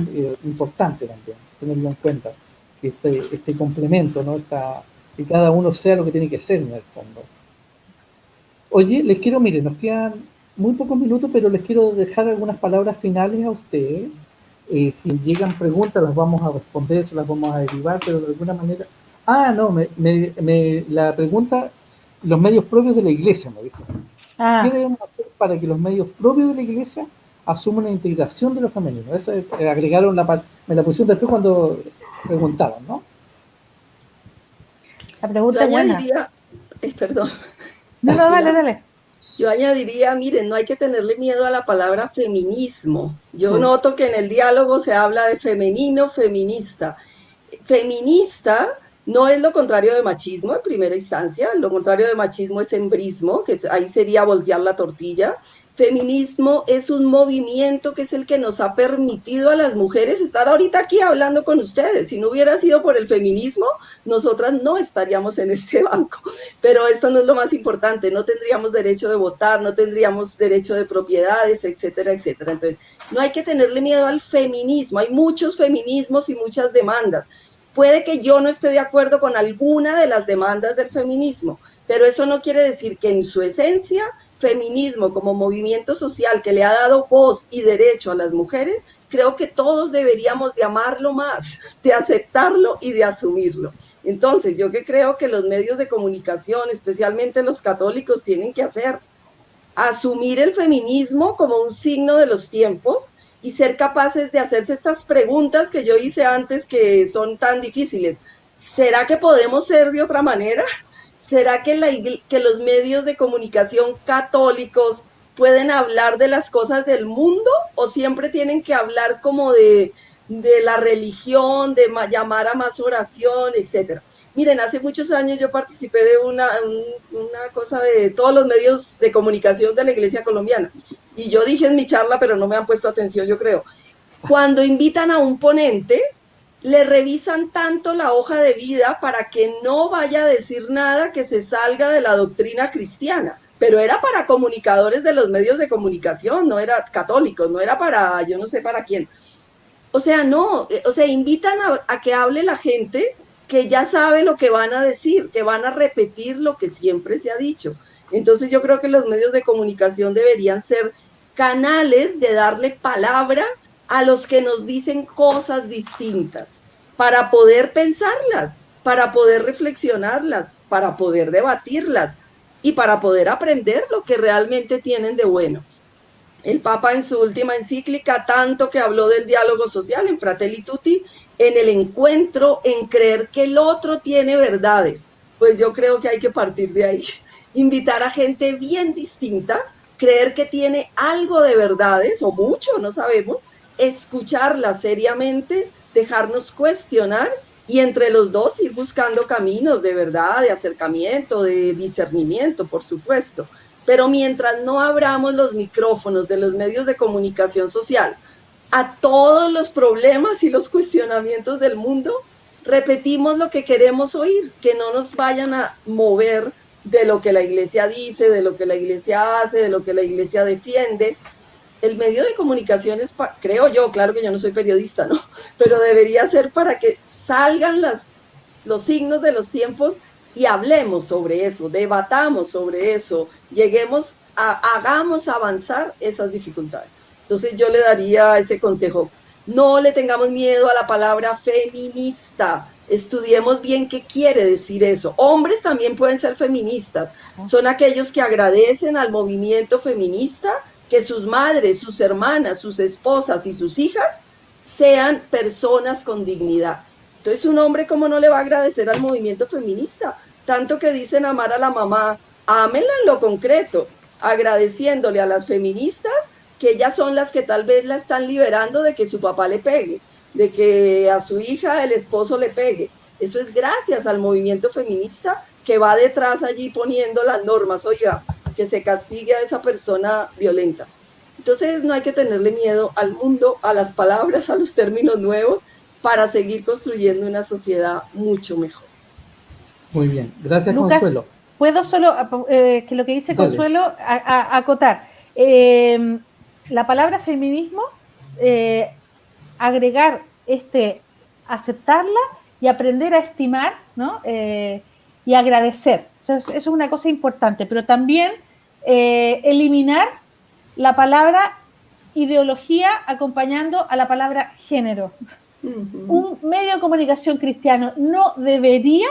importante también tenerlo en cuenta, que este complemento, ¿no? Que cada uno sea lo que tiene que ser en el fondo. Oye, miren, nos quedan muy pocos minutos, pero les quiero dejar algunas palabras finales a ustedes. Si llegan preguntas, las vamos a responder, se las vamos a derivar, pero de alguna manera... la pregunta, los medios propios de la iglesia, me dicen. ¿Qué debemos hacer para que los medios propios de la iglesia asuman la integración de lo femenino? Esa, agregaron me la pusieron después cuando preguntaban, ¿no? La pregunta es buena. Perdón. No, dale. Yo añadiría, miren, no hay que tenerle miedo a la palabra feminismo. Yo noto que en el diálogo se habla de femenino, feminista. Feminista no es lo contrario de machismo en primera instancia, lo contrario de machismo es embrismo, que ahí sería voltear la tortilla. Feminismo es un movimiento que es el que nos ha permitido a las mujeres estar ahorita aquí hablando con ustedes. Si no hubiera sido por el feminismo, nosotras no estaríamos en este banco. Pero esto no es lo más importante, no tendríamos derecho de votar, no tendríamos derecho de propiedades, etcétera, etcétera. Entonces, no hay que tenerle miedo al feminismo, hay muchos feminismos y muchas demandas. Puede que yo no esté de acuerdo con alguna de las demandas del feminismo, pero eso no quiere decir que en su esencia, feminismo como movimiento social que le ha dado voz y derecho a las mujeres, creo que todos deberíamos de amarlo más, de aceptarlo y de asumirlo. Entonces, yo que creo que los medios de comunicación, especialmente los católicos, tienen que hacer, asumir el feminismo como un signo de los tiempos y ser capaces de hacerse estas preguntas que yo hice antes, que son tan difíciles. ¿Será que podemos ser de otra manera? ¿Será que los medios de comunicación católicos pueden hablar de las cosas del mundo o siempre tienen que hablar como de la religión, de llamar a más oración, etcétera? Miren, hace muchos años yo participé de una cosa de todos los medios de comunicación de la Iglesia colombiana. Y yo dije en mi charla, pero no me han puesto atención, yo creo. Cuando invitan a un ponente, le revisan tanto la hoja de vida para que no vaya a decir nada que se salga de la doctrina cristiana. Pero era para comunicadores de los medios de comunicación, no era católicos, no era para yo no sé para quién. O sea, no, invitan a que hable la gente que ya sabe lo que van a decir, que van a repetir lo que siempre se ha dicho. Entonces yo creo que los medios de comunicación deberían ser canales de darle palabra a los que nos dicen cosas distintas, para poder pensarlas, para poder reflexionarlas, para poder debatirlas y para poder aprender lo que realmente tienen de bueno. El Papa en su última encíclica tanto que habló del diálogo social en Fratelli Tutti, en el encuentro, en creer que el otro tiene verdades. Pues yo creo que hay que partir de ahí. invitar a gente bien distinta, creer que tiene algo de verdades, o mucho, no sabemos, escucharla seriamente, dejarnos cuestionar y entre los dos ir buscando caminos de verdad, de acercamiento, de discernimiento, por supuesto. Pero mientras no abramos los micrófonos de los medios de comunicación social a todos los problemas y los cuestionamientos del mundo, repetimos lo que queremos oír, que no nos vayan a mover de lo que la iglesia dice, de lo que la iglesia hace, de lo que la iglesia defiende. El medio de comunicación es, creo yo, claro que yo no soy periodista, ¿no? Pero debería ser para que salgan los signos de los tiempos y hablemos sobre eso, debatamos sobre eso, hagamos avanzar esas dificultades. Entonces yo le daría ese consejo: no le tengamos miedo a la palabra feminista, estudiemos bien qué quiere decir eso. Hombres también pueden ser feministas, son aquellos que agradecen al movimiento feminista que sus madres, sus hermanas, sus esposas y sus hijas sean personas con dignidad. Entonces, un hombre, ¿cómo no le va a agradecer al movimiento feminista? Tanto que dicen amar a la mamá, ámenla en lo concreto, agradeciéndole a las feministas que ellas son las que tal vez la están liberando de que su papá le pegue, de que a su hija el esposo le pegue. Eso es gracias al movimiento feminista que va detrás allí poniendo las normas, oiga, que se castigue a esa persona violenta. Entonces no hay que tenerle miedo al mundo, a las palabras, a los términos nuevos, para seguir construyendo una sociedad mucho mejor. Muy bien, gracias, Lucas, Consuelo. ¿puedo solo, que lo que dice Dale. Consuelo, acotar? La palabra feminismo, agregar aceptarla y aprender a estimar, ¿no? Y agradecer. Eso es una cosa importante, pero también eliminar la palabra ideología acompañando a la palabra género. Un medio de comunicación cristiano no debería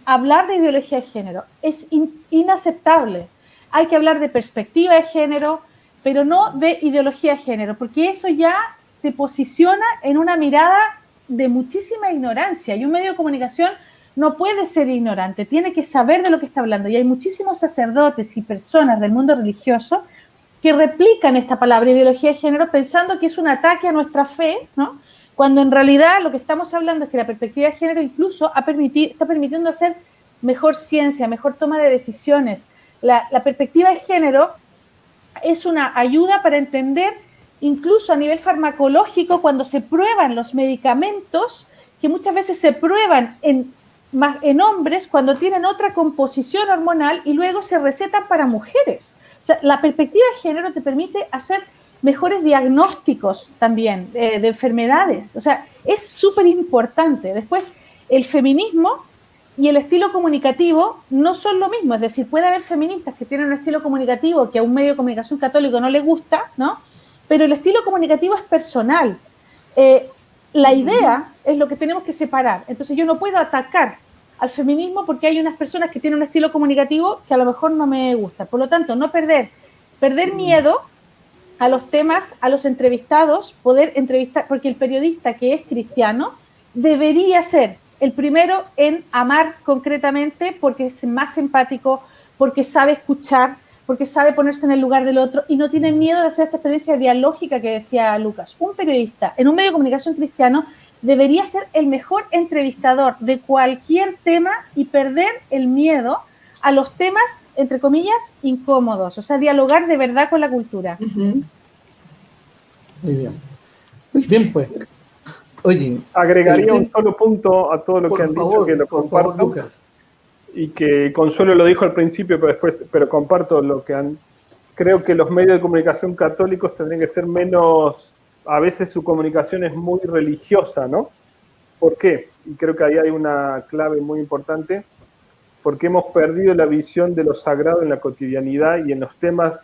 hablar de ideología de género. Es inaceptable. Hay que hablar de perspectiva de género, pero no de ideología de género, porque eso ya te posiciona en una mirada de muchísima ignorancia, y un medio de comunicación no puede ser ignorante, tiene que saber de lo que está hablando, y hay muchísimos sacerdotes y personas del mundo religioso que replican esta palabra ideología de género pensando que es un ataque a nuestra fe, ¿no? Cuando en realidad lo que estamos hablando es que la perspectiva de género incluso está permitiendo hacer mejor ciencia, mejor toma de decisiones. La perspectiva de género es una ayuda para entender, incluso a nivel farmacológico, cuando se prueban los medicamentos, que muchas veces se prueban en hombres cuando tienen otra composición hormonal y luego se recetan para mujeres. O sea, la perspectiva de género te permite hacer mejores diagnósticos también de enfermedades. O sea, es súper importante. Después, el feminismo y el estilo comunicativo no son lo mismo. Es decir, puede haber feministas que tienen un estilo comunicativo que a un medio de comunicación católico no le gusta, ¿no? Pero el estilo comunicativo es personal. La idea es lo que tenemos que separar. Entonces yo no puedo atacar al feminismo porque hay unas personas que tienen un estilo comunicativo que a lo mejor no me gusta. Por lo tanto, no perder miedo a los temas, a los entrevistados, poder entrevistar, porque el periodista que es cristiano debería ser el primero en amar concretamente, porque es más empático, porque sabe escuchar, porque sabe ponerse en el lugar del otro y no tiene miedo de hacer esta experiencia dialógica que decía Lucas. Un periodista en un medio de comunicación cristiano debería ser el mejor entrevistador de cualquier tema y perder el miedo a los temas, entre comillas, incómodos. O sea, dialogar de verdad con la cultura. Muy bien. Bien, pues. Oye, agregaría un solo punto a todo lo que han dicho, que lo comparto. Por favor, Lucas. Y que Consuelo lo dijo al principio, pero comparto lo que han... Creo que los medios de comunicación católicos tendrían que ser menos... A veces su comunicación es muy religiosa, ¿no? ¿Por qué? Y creo que ahí hay una clave muy importante, porque hemos perdido la visión de lo sagrado en la cotidianidad y en los temas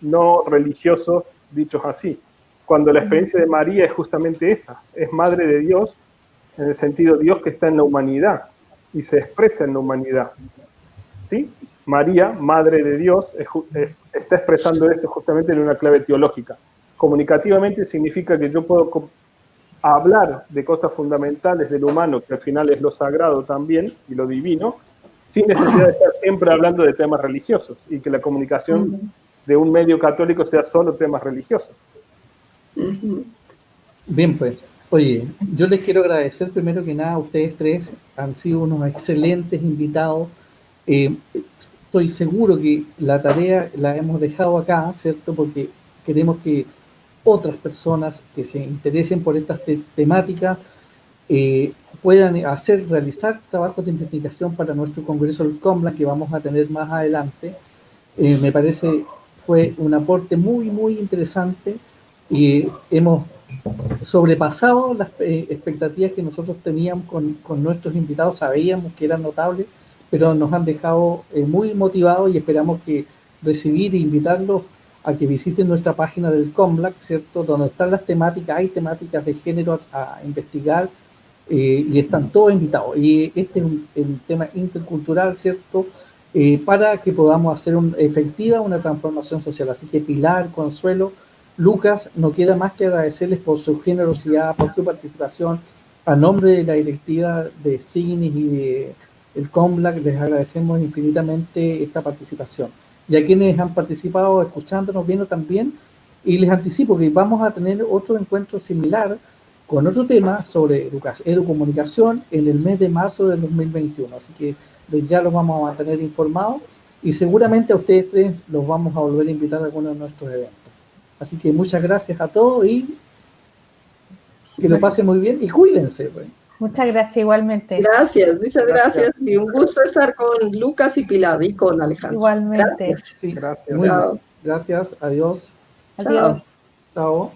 no religiosos, dichos así. Cuando la experiencia de María es justamente esa, es Madre de Dios, en el sentido de Dios que está en la humanidad y se expresa en la humanidad. ¿Sí? María, Madre de Dios, está expresando esto justamente en una clave teológica. Comunicativamente significa que yo puedo hablar de cosas fundamentales del humano, que al final es lo sagrado también, y lo divino, sin necesidad de estar siempre hablando de temas religiosos y que la comunicación de un medio católico sea solo temas religiosos. Bien, pues, oye, yo les quiero agradecer primero que nada a ustedes tres, han sido unos excelentes invitados. Estoy seguro que la tarea la hemos dejado acá, ¿cierto? Porque queremos que otras personas que se interesen por estas temáticas puedan realizar trabajos de investigación para nuestro congreso del COMLAC que vamos a tener más adelante. Me parece fue un aporte muy, muy interesante y hemos sobrepasado las expectativas que nosotros teníamos con nuestros invitados, sabíamos que eran notables, pero nos han dejado muy motivados y esperamos que recibir e invitarlos a que visiten nuestra página del COMLAC, ¿cierto? Donde están las temáticas, hay temáticas de género a investigar y están todos invitados. Y este es un tema intercultural, ¿cierto? Para que podamos hacer efectiva una transformación social. Así que Pilar, Consuelo, Lucas, no queda más que agradecerles por su generosidad, por su participación. A nombre de la directiva de CIGNIS y del COMLAC, les agradecemos infinitamente esta participación. Y a quienes han participado escuchándonos, viendo también, y les anticipo que vamos a tener otro encuentro similar con otro tema sobre educomunicación en el mes de marzo del 2021. Así que ya los vamos a mantener informados y seguramente a ustedes tres los vamos a volver a invitar a algunos de nuestros eventos. Así que muchas gracias a todos y que lo pasen muy bien y cuídense. Pues. Muchas gracias igualmente. Gracias, muchas gracias. Y un gusto estar con Lucas y Pilar y con Alejandro. Igualmente. Gracias. Sí, Gracias. muy bien. Gracias, adiós. Adiós. Chao.